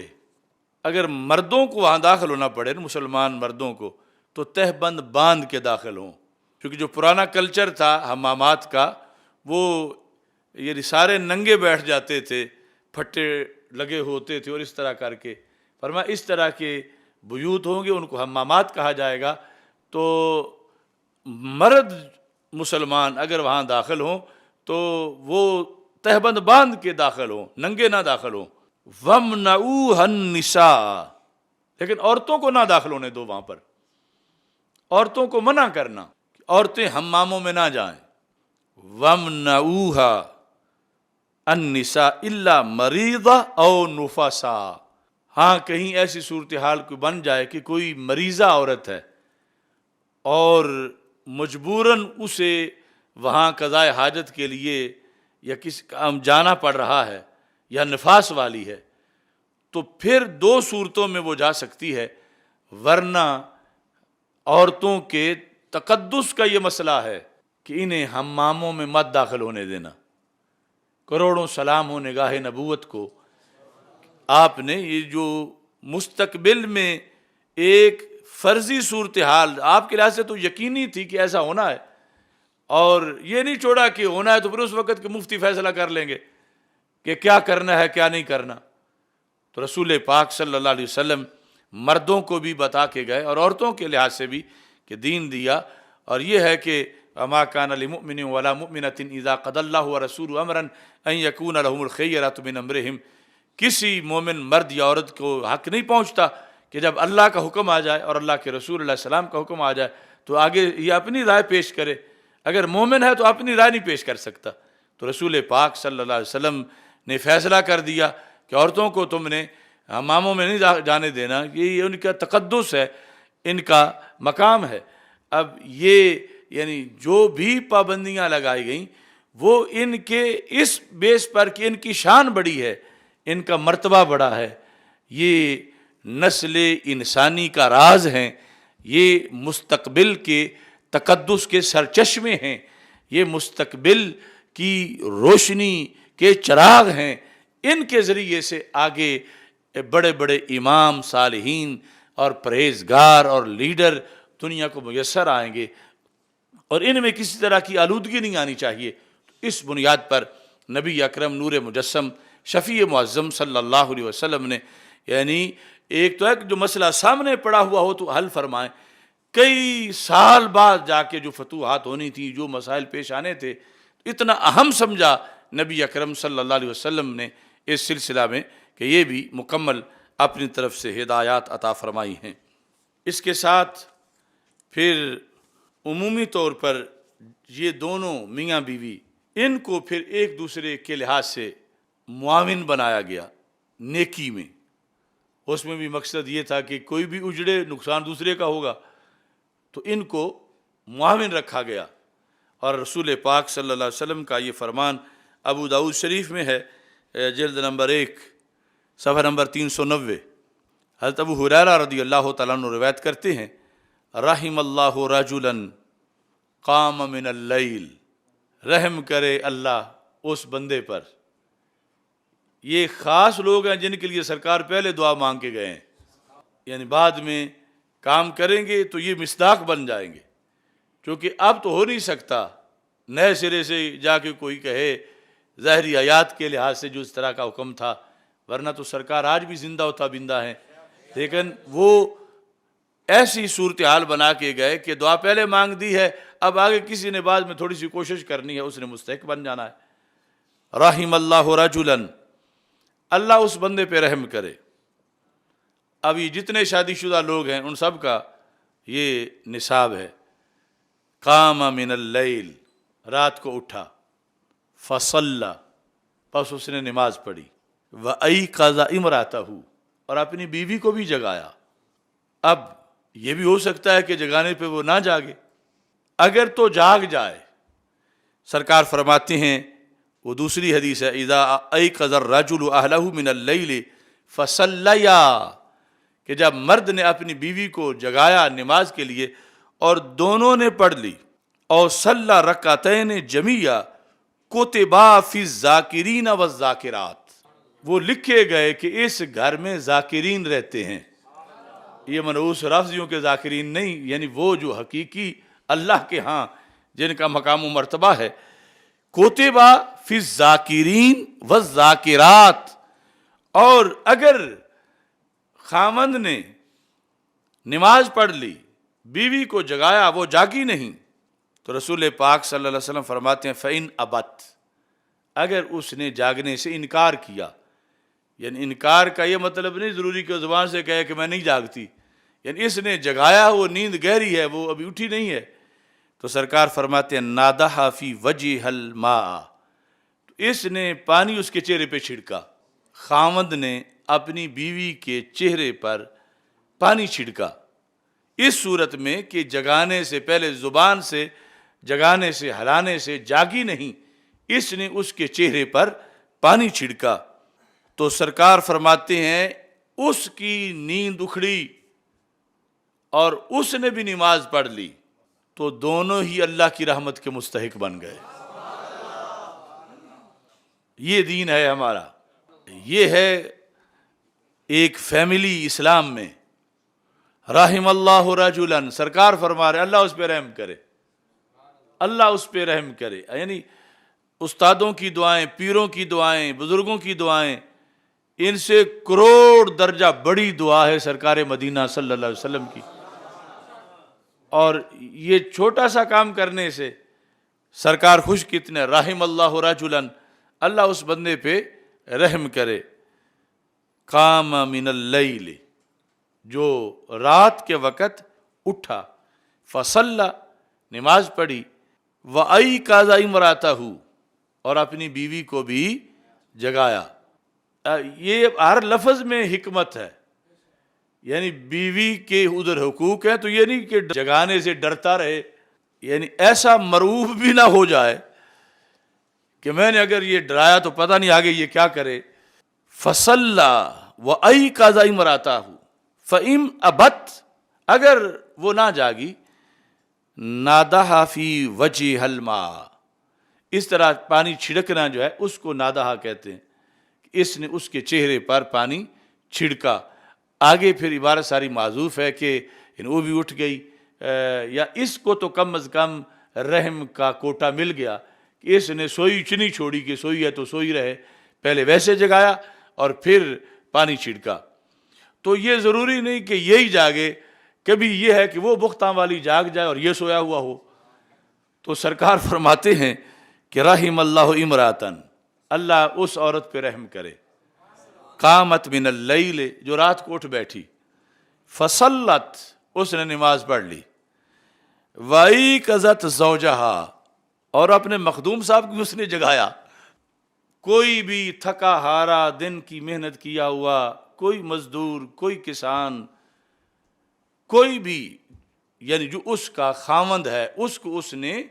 اگر مردوں کو وہاں داخل ہونا پڑے نا، مسلمان مردوں کو، تو تہ بند باندھ کے داخل ہوں، کیونکہ جو پرانا کلچر تھا حمامات کا، وہ یہ سارے ننگے بیٹھ جاتے تھے، پھٹے لگے ہوتے تھے اور اس طرح کر کے۔ فرمایا اس طرح کے بیوت ہوں گے ان کو حمامات کہا جائے گا۔ تو مرد مسلمان اگر وہاں داخل ہوں تو وہ تہبند باندھ کے داخل ہوں، ننگے نہ داخل ہوں۔ وَمْنَعُوهَا النِّسَاءَ، لیکن عورتوں کو نہ داخل ہونے دو وہاں پر، عورتوں کو منع کرنا، عورتیں حماموں میں نہ جائیں۔ وَمْنَعُوهَا النساء الا مریضہ او نفسا، ہاں کہیں ایسی صورتحال کوئی بن جائے کہ کوئی مریضہ عورت ہے اور مجبوراً اسے وہاں قضاء حاجت کے لیے یا کسی کام جانا پڑ رہا ہے یا نفاس والی ہے، تو پھر دو صورتوں میں وہ جا سکتی ہے، ورنہ عورتوں کے تقدس کا یہ مسئلہ ہے کہ انہیں حماموں میں مت داخل ہونے دینا۔ کروڑوں سلام ہو نگاہ نبوت کو، آپ نے یہ جو مستقبل میں ایک فرضی صورتحال آپ کے لحاظ سے تو یقینی تھی کہ ایسا ہونا ہے، اور یہ نہیں چھوڑا کہ ہونا ہے تو پھر اس وقت کے مفتی فیصلہ کر لیں گے کہ کیا کرنا ہے کیا نہیں کرنا۔ تو رسول پاک صلی اللہ علیہ وسلم مردوں کو بھی بتا کے گئے اور عورتوں کے لحاظ سے بھی کہ دین دیا، اور یہ ہے کہ وما کان لمؤمن ولا مؤمنۃ اذا قضى اللہ ورسولہ امرا ان یکون لهم الخیرۃ من امرہم، کسی مومن مرد یا عورت کو حق نہیں پہنچتا کہ جب اللہ کا حکم آ جائے اور اللہ کے رسول علیہ السلام کا حکم آ جائے تو آگے یہ اپنی رائے پیش کرے۔ اگر مومن ہے تو اپنی رائے نہیں پیش کر سکتا۔ تو رسول پاک صلی اللہ علیہ وسلم نے فیصلہ کر دیا کہ عورتوں کو تم نے حماموں میں نہیں جانے دینا، یہ ان کا تقدس ہے، ان کا مقام ہے۔ اب یہ یعنی جو بھی پابندیاں لگائی گئیں وہ ان کے اس بیس پر کہ ان کی شان بڑی ہے، ان کا مرتبہ بڑا ہے، یہ نسل انسانی کا راز ہیں، یہ مستقبل کے تقدس کے سرچشمے ہیں، یہ مستقبل کی روشنی کے چراغ ہیں، ان کے ذریعے سے آگے بڑے بڑے امام صالحین اور پرہیزگار اور لیڈر دنیا کو میسر آئیں گے، اور ان میں کسی طرح کی آلودگی نہیں آنی چاہیے۔ اس بنیاد پر نبی اکرم نور مجسم شفیع معظم صلی اللہ علیہ وسلم نے یعنی ایک تو ہے کہ جو مسئلہ سامنے پڑا ہوا ہو تو حل فرمائیں، کئی سال بعد جا کے جو فتوحات ہونی تھی، جو مسائل پیش آنے تھے، اتنا اہم سمجھا نبی اکرم صلی اللہ علیہ وسلم نے اس سلسلہ میں کہ یہ بھی مکمل اپنی طرف سے ہدایات عطا فرمائی ہیں۔ اس کے ساتھ پھر عمومی طور پر یہ دونوں میاں بیوی ان کو پھر ایک دوسرے کے لحاظ سے معاون بنایا گیا نیکی میں۔ اس میں بھی مقصد یہ تھا کہ کوئی بھی اجڑے نقصان دوسرے کا ہوگا تو ان کو معاون رکھا گیا، اور رسول پاک صلی اللہ علیہ وسلم کا یہ فرمان ابو داؤد شریف میں ہے، جلد نمبر 1 صفحہ نمبر 390۔ حضرت ابو ہریرہ رضی اللہ تعالیٰ عنہ روایت کرتے ہیں، رحم اللہ رجلا قام من اللیل، رحم کرے اللہ اس بندے پر۔ یہ خاص لوگ ہیں جن کے لیے سرکار پہلے دعا مانگ کے گئے ہیں، یعنی بعد میں کام کریں گے تو یہ مصداق بن جائیں گے، کیونکہ اب تو ہو نہیں سکتا نئے سرے سے جا کے کوئی کہے ظاہری آیات کے لحاظ سے جو اس طرح کا حکم تھا، ورنہ تو سرکار آج بھی زندہ و تابندہ ہیں، لیکن وہ ایسی صورتحال بنا کے گئے کہ دعا پہلے مانگ دی ہے، اب آگے کسی نے بعد میں تھوڑی سی کوشش کرنی ہے، اس نے مستحق بن جانا ہے۔ رحم اللہ رجلا، اللہ اس بندے پہ رحم کرے۔ اب یہ جتنے شادی شدہ لوگ ہیں ان سب کا یہ نصاب ہے، قام من اللیل، رات کو اٹھا، فصلی، پس اس نے نماز پڑھی، وَأَيْقَظَ امرأتہ، اور اپنی بیوی کو بھی جگایا۔ اب یہ بھی ہو سکتا ہے کہ جگانے پہ وہ نہ جاگے، اگر تو جاگ جائے، سرکار فرماتے ہیں، وہ دوسری حدیث ہے، اذا ایقظ الرجل اہلہ من اللیل فصلیا، کہ جب مرد نے اپنی بیوی کو جگایا نماز کے لیے اور دونوں نے پڑھ لی، اور صلی رکعتین جمیعہ کتبا فی الذاکرین والذاکرات، وہ لکھے گئے کہ اس گھر میں ذاکرین رہتے ہیں، یہ منعوس لفظیوں کے ذاکرین نہیں، یعنی وہ جو حقیقی اللہ کے ہاں جن کا مقام و مرتبہ ہے، کوتبہ فی الذاکرین والذاکرات۔ اور اگر خاوند نے نماز پڑھ لی، بیوی کو جگایا، وہ جاگی نہیں، تو رسول پاک صلی اللہ علیہ وسلم فرماتے ہیں فَإِنْ أَبَتْ، اگر اس نے جاگنے سے انکار کیا، یعنی انکار کا یہ مطلب نہیں ضروری کہ زبان سے کہے کہ میں نہیں جاگتی، یعنی اس نے جگایا، وہ نیند گہری ہے، وہ ابھی اٹھی نہیں ہے، تو سرکار فرماتے ہیں نادھا فی وجہ الماء، تو اس نے پانی اس کے چہرے پہ چھڑکا، خاوند نے اپنی بیوی کے چہرے پر پانی چھڑکا، اس صورت میں کہ جگانے سے پہلے زبان سے جگانے سے ہلانے سے جاگی نہیں، اس نے اس کے چہرے پر پانی چھڑکا۔ تو سرکار فرماتے ہیں اس کی نیند اکھڑی اور اس نے بھی نماز پڑھ لی، تو دونوں ہی اللہ کی رحمت کے مستحق بن گئے۔ یہ دین ہے ہمارا، یہ ہے ایک فیملی اسلام میں۔ رحم اللہ رجلا، سرکار فرما رہے اللہ اس پہ رحم کرے، اللہ اس پہ رحم کرے، یعنی استادوں کی دعائیں، پیروں کی دعائیں، بزرگوں کی دعائیں، ان سے کروڑ درجہ بڑی دعا ہے سرکار مدینہ صلی اللہ علیہ وسلم کی۔ اور یہ چھوٹا سا کام کرنے سے سرکار خوش کتنے، رحم اللہ رجلا، اللہ اس بندے پہ رحم کرے۔ قام من اللیل، جو رات کے وقت اٹھا، فصلی، نماز پڑھی، وَأَيْقَظَ امْرَأَتَهُ، اور اپنی بیوی کو بھی جگایا۔ یہ ہر لفظ میں حکمت ہے، یعنی بیوی کے ادھر حقوق ہیں، تو یہ نہیں کہ جگانے سے ڈرتا رہے، یعنی ایسا مرعوب بھی نہ ہو جائے کہ میں نے اگر یہ ڈرایا تو پتہ نہیں آگے یہ کیا کرے۔ فَصَلَّى وَأَيْقَظَ امْرَأَتَهُ فَإِنْ أَبَتْ، اگر وہ نہ جاگی، نَادَهَا فِي وَجْهِهَا الْمَاءَ، اس طرح پانی چھڑکنا جو ہے اس کو نادہا کہتے ہیں، اس نے اس کے چہرے پر پانی چھڑکا۔ آگے پھر عبارت ساری معذوف ہے کہ وہ بھی اٹھ گئی، یا اس کو تو کم از کم رحم کا کوٹا مل گیا کہ اس نے سوئی چنی چھوڑی کہ سوئی ہے تو سوئی رہے، پہلے ویسے جگایا اور پھر پانی چھڑکا۔ تو یہ ضروری نہیں کہ یہی جاگے، کبھی یہ ہے کہ وہ بختاں والی جاگ جائے اور یہ سویا ہوا ہو۔ تو سرکار فرماتے ہیں کہ رحم اللہ امراتن، اللہ اس عورت پہ رحم کرے، قامت من اللیل، جو رات کو اٹھ بیٹھی، فصلت، اس نے نماز پڑھ لی، وَأَيْقَظَتْ زَوْجَهَا، اور اپنے مخدوم صاحب کو اس نے جگایا۔ کوئی بھی تھکا ہارا دن کی محنت کیا ہوا، کوئی مزدور، کوئی کسان، کوئی بھی، یعنی جو اس کا خاوند ہے، اس کو اس نے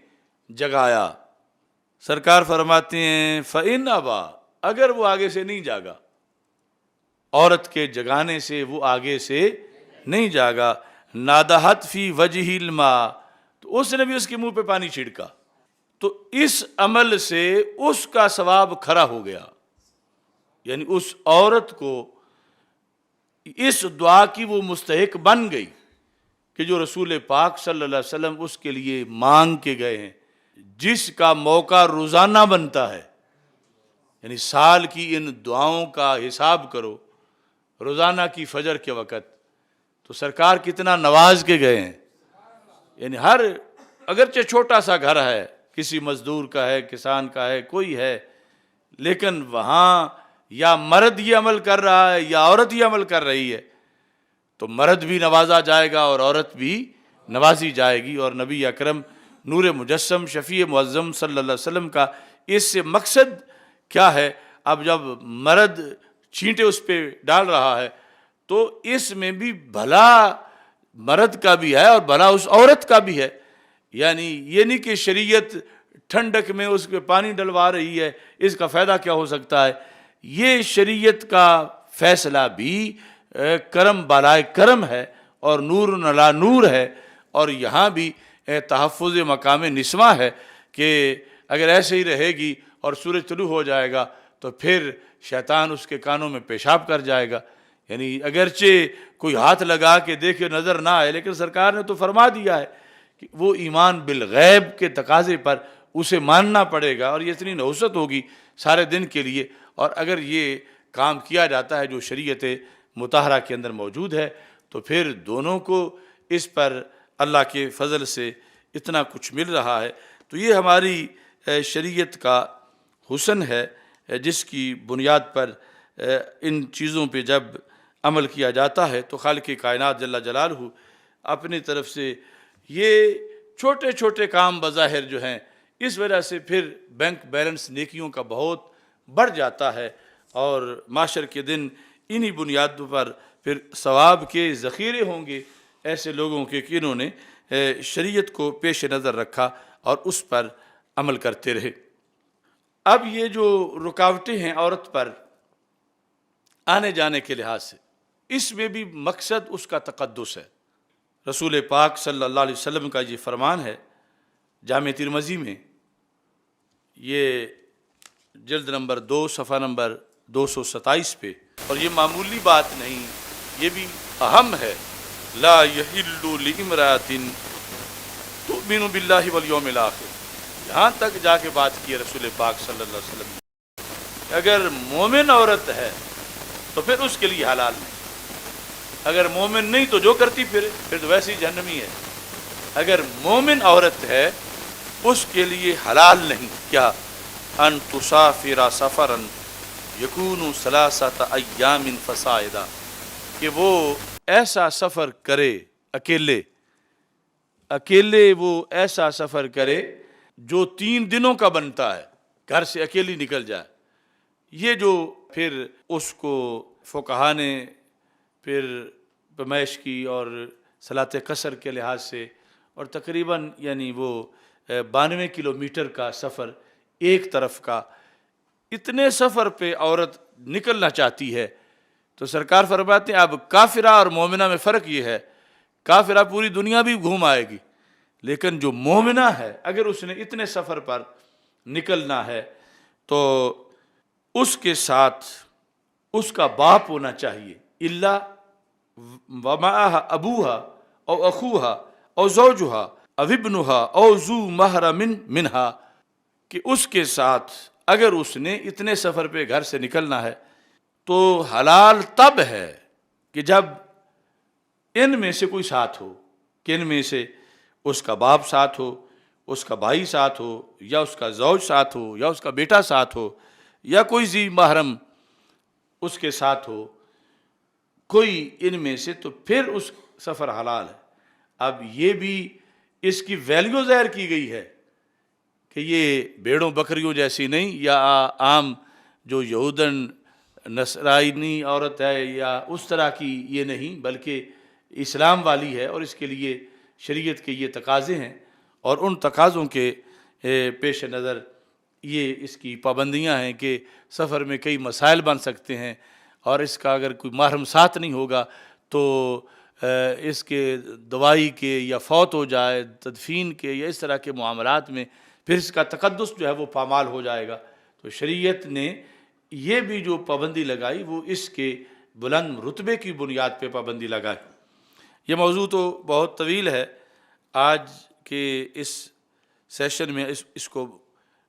جگایا۔ سرکار فرماتے ہیں فَإِنْ أَبَى، اگر وہ آگے سے نہیں جاگا، عورت کے جگانے سے وہ آگے سے نہیں جاگا، نَادَهَتْ فِي وَجْهِ الْمَاءَ، تو اس نے بھی اس کے منہ پہ پانی چھڑکا، تو اس عمل سے اس کا ثواب کھڑا ہو گیا، یعنی اس عورت کو اس دعا کی وہ مستحق بن گئی کہ جو رسول پاک صلی اللہ علیہ وسلم اس کے لیے مانگ کے گئے ہیں، جس کا موقع روزانہ بنتا ہے، یعنی سال کی ان دعاؤں کا حساب کرو، روزانہ کی فجر کے وقت، تو سرکار کتنا نواز کے گئے ہیں، یعنی ہر اگرچہ چھوٹا سا گھر ہے، کسی مزدور کا ہے، کسان کا ہے، کوئی ہے، لیکن وہاں یا مرد یہ عمل کر رہا ہے یا عورت یہ عمل کر رہی ہے، تو مرد بھی نوازا جائے گا اور عورت بھی نوازی جائے گی۔ اور نبی اکرم نور مجسم شفیع معظم صلی اللہ علیہ وسلم کا اس سے مقصد کیا ہے؟ اب جب مرد چھینٹے اس پہ ڈال رہا ہے تو اس میں بھی بھلا مرد کا بھی ہے اور بھلا اس عورت کا بھی ہے، یعنی یہ نہیں کہ شریعت ٹھنڈک میں اس پہ پانی ڈلوا رہی ہے، اس کا فائدہ کیا ہو سکتا ہے؟ یہ شریعت کا فیصلہ بھی کرم بالائے کرم ہے اور نور علی نور ہے، اور یہاں بھی تحفظ مقام نسواں ہے کہ اگر ایسے ہی رہے گی اور سورج طلوع ہو جائے گا تو پھر شیطان اس کے کانوں میں پیشاب کر جائے گا، یعنی اگرچہ کوئی ہاتھ لگا کے دیکھے نظر نہ آئے، لیکن سرکار نے تو فرما دیا ہے کہ وہ ایمان بالغیب کے تقاضے پر اسے ماننا پڑے گا، اور یہ اتنی نحوست ہوگی سارے دن کے لیے۔ اور اگر یہ کام کیا جاتا ہے جو شریعت مطہرہ کے اندر موجود ہے تو پھر دونوں کو اس پر اللہ کے فضل سے اتنا کچھ مل رہا ہے۔ تو یہ ہماری شریعت کا حسن ہے، جس کی بنیاد پر ان چیزوں پہ جب عمل کیا جاتا ہے تو خالق کائنات جل جلالہ اپنی طرف سے یہ چھوٹے چھوٹے کام بظاہر جو ہیں اس وجہ سے پھر بینک بیلنس نیکیوں کا بہت بڑھ جاتا ہے، اور معاشر کے دن انہی بنیادوں پر پھر ثواب کے ذخیرے ہوں گے ایسے لوگوں کے کہ انہوں نے شریعت کو پیش نظر رکھا اور اس پر عمل کرتے رہے۔ اب یہ جو رکاوٹیں ہیں عورت پر آنے جانے کے لحاظ سے، اس میں بھی مقصد اس کا تقدس ہے۔ رسول پاک صلی اللہ علیہ وسلم کا یہ فرمان ہے جامع ترمذی میں، یہ جلد نمبر 2 صفحہ نمبر 227 پہ، اور یہ معمولی بات نہیں، یہ بھی اہم ہے۔ لا یحل لامرأۃ تؤمن باللہ والیوم الآخر، یہاں تک جا کے بات کی رسول پاک صلی اللہ علیہ وسلم نے، اگر مومن عورت ہے تو پھر اس کے لیے حلال نہیں، اگر مومن نہیں تو جو کرتی پھر تو ویسے ہی جہنمی ہے۔ اگر مومن عورت ہے اس کے لیے حلال نہیں کیا ان تسافر سفرا یکون 3 ایام فصاعدا، کہ وہ ایسا سفر کرے اکیلے وہ ایسا سفر کرے جو 3 دنوں کا بنتا ہے، گھر سے اکیلی نکل جائے۔ یہ جو پھر اس کو فقہا نے پھر پیمائش کی اور صلاۃ قصر کے لحاظ سے، اور تقریباً یعنی وہ 92 کلومیٹر کا سفر ایک طرف کا، اتنے سفر پہ عورت نکلنا چاہتی ہے تو سرکار فرماتے ہیں اب کافرہ اور مومنہ میں فرق یہ ہے، کافرہ پوری دنیا بھی گھوم آئے گی، لیکن جو مومنہ ہے اگر اس نے اتنے سفر پر نکلنا ہے تو اس کے ساتھ اس کا باپ ہونا چاہیے، الا ومعها ابوها او اخوها او زوجها او ابنها او ذو محرم منها، کہ اس کے ساتھ اگر اس نے اتنے سفر پہ گھر سے نکلنا ہے تو حلال تب ہے کہ جب ان میں سے کوئی ساتھ ہو، کہ ان میں سے اس کا باپ ساتھ ہو، اس کا بھائی ساتھ ہو، یا اس کا زوج ساتھ ہو، یا اس کا بیٹا ساتھ ہو، یا کوئی ذی محرم اس کے ساتھ ہو، کوئی ان میں سے، تو پھر اس سفر حلال ہے۔ اب یہ بھی اس کی ویلیو ظاہر کی گئی ہے کہ یہ بھیڑوں بکریوں جیسی نہیں، یا عام جو یہودن نصرانی عورت ہے یا اس طرح کی یہ نہیں، بلکہ اسلام والی ہے، اور اس کے لیے شریعت کے یہ تقاضے ہیں، اور ان تقاضوں کے پیش نظر یہ اس کی پابندیاں ہیں کہ سفر میں کئی مسائل بن سکتے ہیں، اور اس کا اگر کوئی محرم ساتھ نہیں ہوگا تو اس کے دوائی کے یا فوت ہو جائے، تدفین کے یا اس طرح کے معاملات میں پھر اس کا تقدس جو ہے وہ پامال ہو جائے گا۔ تو شریعت نے یہ بھی جو پابندی لگائی وہ اس کے بلند رتبے کی بنیاد پہ پابندی لگائی۔ یہ موضوع تو بہت طویل ہے، آج کے اس سیشن میں اس کو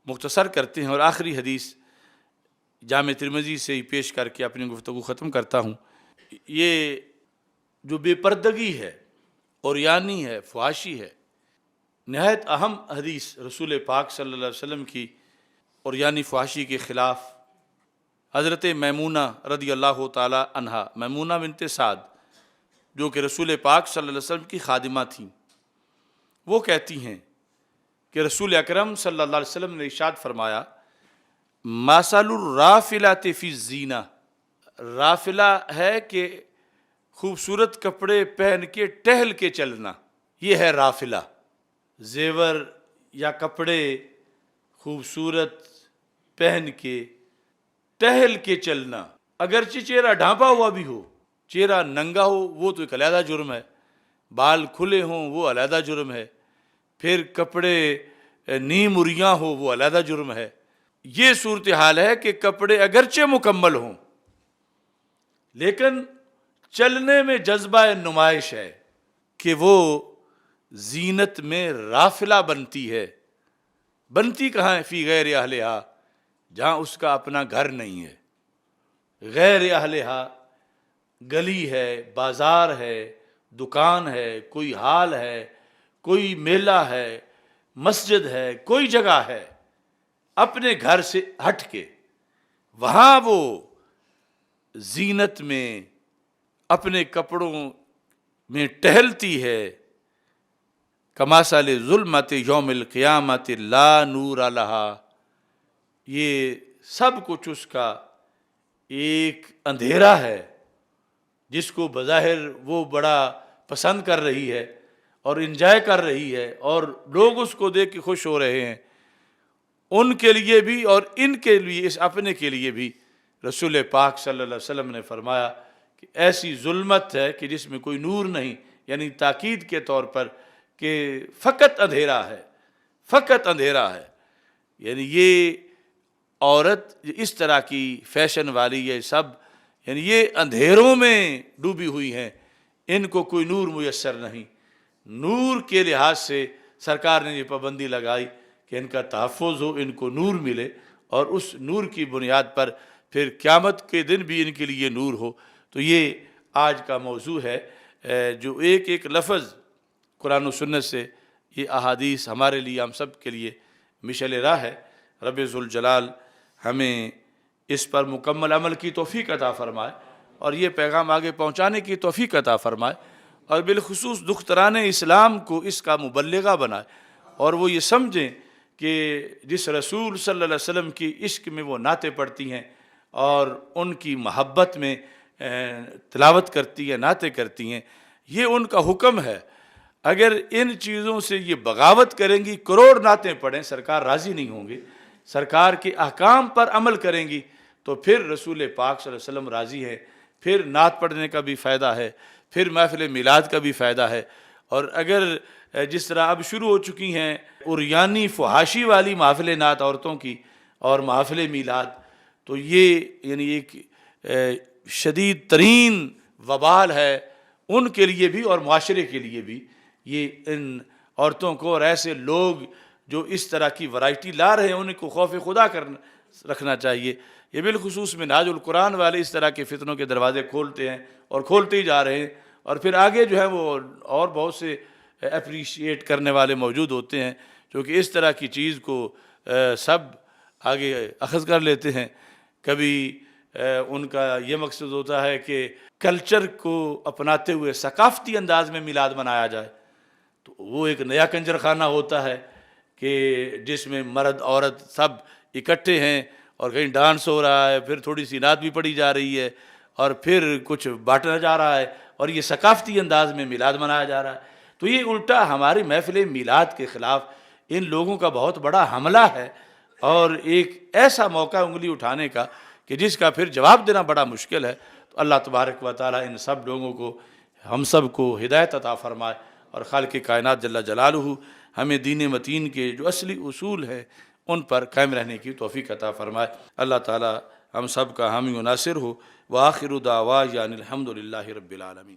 مختصر کرتے ہیں، اور آخری حدیث جامع ترمذی سے ہی پیش کر کے اپنی گفتگو ختم کرتا ہوں۔ یہ جو بے پردگی ہے، عریانی ہے، فحاشی ہے، نہایت اہم حدیث رسول پاک صلی اللہ علیہ وسلم کی عریانی فحاشی کے خلاف حضرت میمونہ رضی اللہ تعالی عنہا، میمونہ بنت سعد، جو کہ رسول پاک صلی اللہ علیہ وسلم کی خادمہ تھیں، وہ کہتی ہیں کہ رسول اکرم صلی اللہ علیہ وسلم نے ارشاد فرمایا مَثَلُ الرَّافِلَةِ فِي الزِّینَةِ، رافلہ ہے کہ خوبصورت کپڑے پہن کے ٹہل کے چلنا، یہ ہے رافلہ، زیور یا کپڑے خوبصورت پہن کے ٹہل کے چلنا، اگرچہ چہرہ ڈھانپا ہوا بھی ہو، چہرہ ننگا ہو وہ تو ایک علیحدہ جرم ہے، بال کھلے ہوں وہ علیحدہ جرم ہے، پھر کپڑے نیم اریاں ہو وہ علیحدہ جرم ہے۔ یہ صورتحال ہے کہ کپڑے اگرچہ مکمل ہوں لیکن چلنے میں جذبہ نمائش ہے کہ وہ زینت میں رافلہ بنتی ہے۔ بنتی کہاں ہے؟ فی غیر اہلہا، جہاں اس کا اپنا گھر نہیں ہے، غیر اہلہا، گلی ہے، بازار ہے، دکان ہے، کوئی ہال ہے، کوئی میلہ ہے، مسجد ہے، کوئی جگہ ہے اپنے گھر سے ہٹ کے، وہاں وہ زینت میں اپنے کپڑوں میں ٹہلتی ہے۔ کمثل ظلمت یوم القیامت لا نور لہا، یہ سب کچھ اس کا ایک اندھیرا ہے جس کو بظاہر وہ بڑا پسند کر رہی ہے اور انجوائے کر رہی ہے اور لوگ اس کو دیکھ کے خوش ہو رہے ہیں، ان کے لیے بھی اور ان کے لیے، اس اپنے کے لیے بھی رسول پاک صلی اللہ علیہ وسلم نے فرمایا کہ ایسی ظلمت ہے کہ جس میں کوئی نور نہیں، یعنی تاکید کے طور پر کہ فقط اندھیرا ہے، فقط اندھیرا ہے۔ یعنی یہ عورت اس طرح کی فیشن والی، یہ سب یعنی یہ اندھیروں میں ڈوبی ہوئی ہیں، ان کو کوئی نور میسر نہیں۔ نور کے لحاظ سے سرکار نے یہ پابندی لگائی کہ ان کا تحفظ ہو، ان کو نور ملے، اور اس نور کی بنیاد پر پھر قیامت کے دن بھی ان کے لیے نور ہو۔ تو یہ آج کا موضوع ہے، جو ایک ایک لفظ قرآن و سنت سے، یہ احادیث ہمارے لیے، ہم سب کے لیے مشعل راہ ہے۔ رب ذوالجلال ہمیں اس پر مکمل عمل کی توفیق عطا فرمائے اور یہ پیغام آگے پہنچانے کی توفیق عطا فرمائے، اور بالخصوص دختران اسلام کو اس کا مبلغہ بنائے، اور وہ یہ سمجھیں کہ جس رسول صلی اللہ علیہ وسلم کی عشق میں وہ نعتیں پڑھتی ہیں اور ان کی محبت میں تلاوت کرتی ہیں، نعتیں کرتی ہیں، یہ ان کا حکم ہے۔ اگر ان چیزوں سے یہ بغاوت کریں گی، کروڑ نعتیں پڑھیں، سرکار راضی نہیں ہوں گے۔ سرکار کے احکام پر عمل کریں گی تو پھر رسول پاک صلی اللہ علیہ وسلم راضی ہے، پھر نعت پڑھنے کا بھی فائدہ ہے، پھر محفل میلاد کا بھی فائدہ ہے۔ اور اگر جس طرح اب شروع ہو چکی ہیں عریانی فحاشی والی محفل نعت عورتوں کی اور محفل میلاد، تو یہ یعنی ایک شدید ترین وبال ہے ان کے لیے بھی اور معاشرے کے لیے بھی۔ یہ ان عورتوں کو اور ایسے لوگ جو اس طرح کی ورائٹی لا رہے ہیں، ان کو خوف خدا رکھنا چاہیے۔ یہ بالخصوص منہاج القرآن والے اس طرح کے فتنوں کے دروازے کھولتے ہیں اور کھولتے ہی جا رہے ہیں، اور پھر آگے جو ہے وہ اور بہت سے اپریشیٹ کرنے والے موجود ہوتے ہیں جو کہ اس طرح کی چیز کو سب آگے اخذ کر لیتے ہیں۔ کبھی ان کا یہ مقصد ہوتا ہے کہ کلچر کو اپناتے ہوئے ثقافتی انداز میں میلاد منایا جائے، تو وہ ایک نیا کنجر خانہ ہوتا ہے کہ جس میں مرد عورت سب اکٹھے ہیں اور کہیں ڈانس ہو رہا ہے، پھر تھوڑی سی نعت بھی پڑھی جا رہی ہے، اور پھر کچھ بانٹا جا رہا ہے، اور یہ ثقافتی انداز میں میلاد منایا جا رہا ہے۔ تو یہ الٹا ہماری محفل میلاد کے خلاف ان لوگوں کا بہت بڑا حملہ ہے، اور ایک ایسا موقع انگلی اٹھانے کا کہ جس کا پھر جواب دینا بڑا مشکل ہے۔ تو اللہ تبارک و تعالی ان سب لوگوں کو، ہم سب کو ہدایت عطا فرمائے، اور خالق کائنات جل جلالہ ہمیں دین متین کے جو اصلی اصول ہیں ان پر قائم رہنے کی توفیق عطا فرمائے۔ اللہ تعالی ہم سب کا حامی و ناصر ہو۔ وآخر دعوانا الحمد للہ رب العالمین۔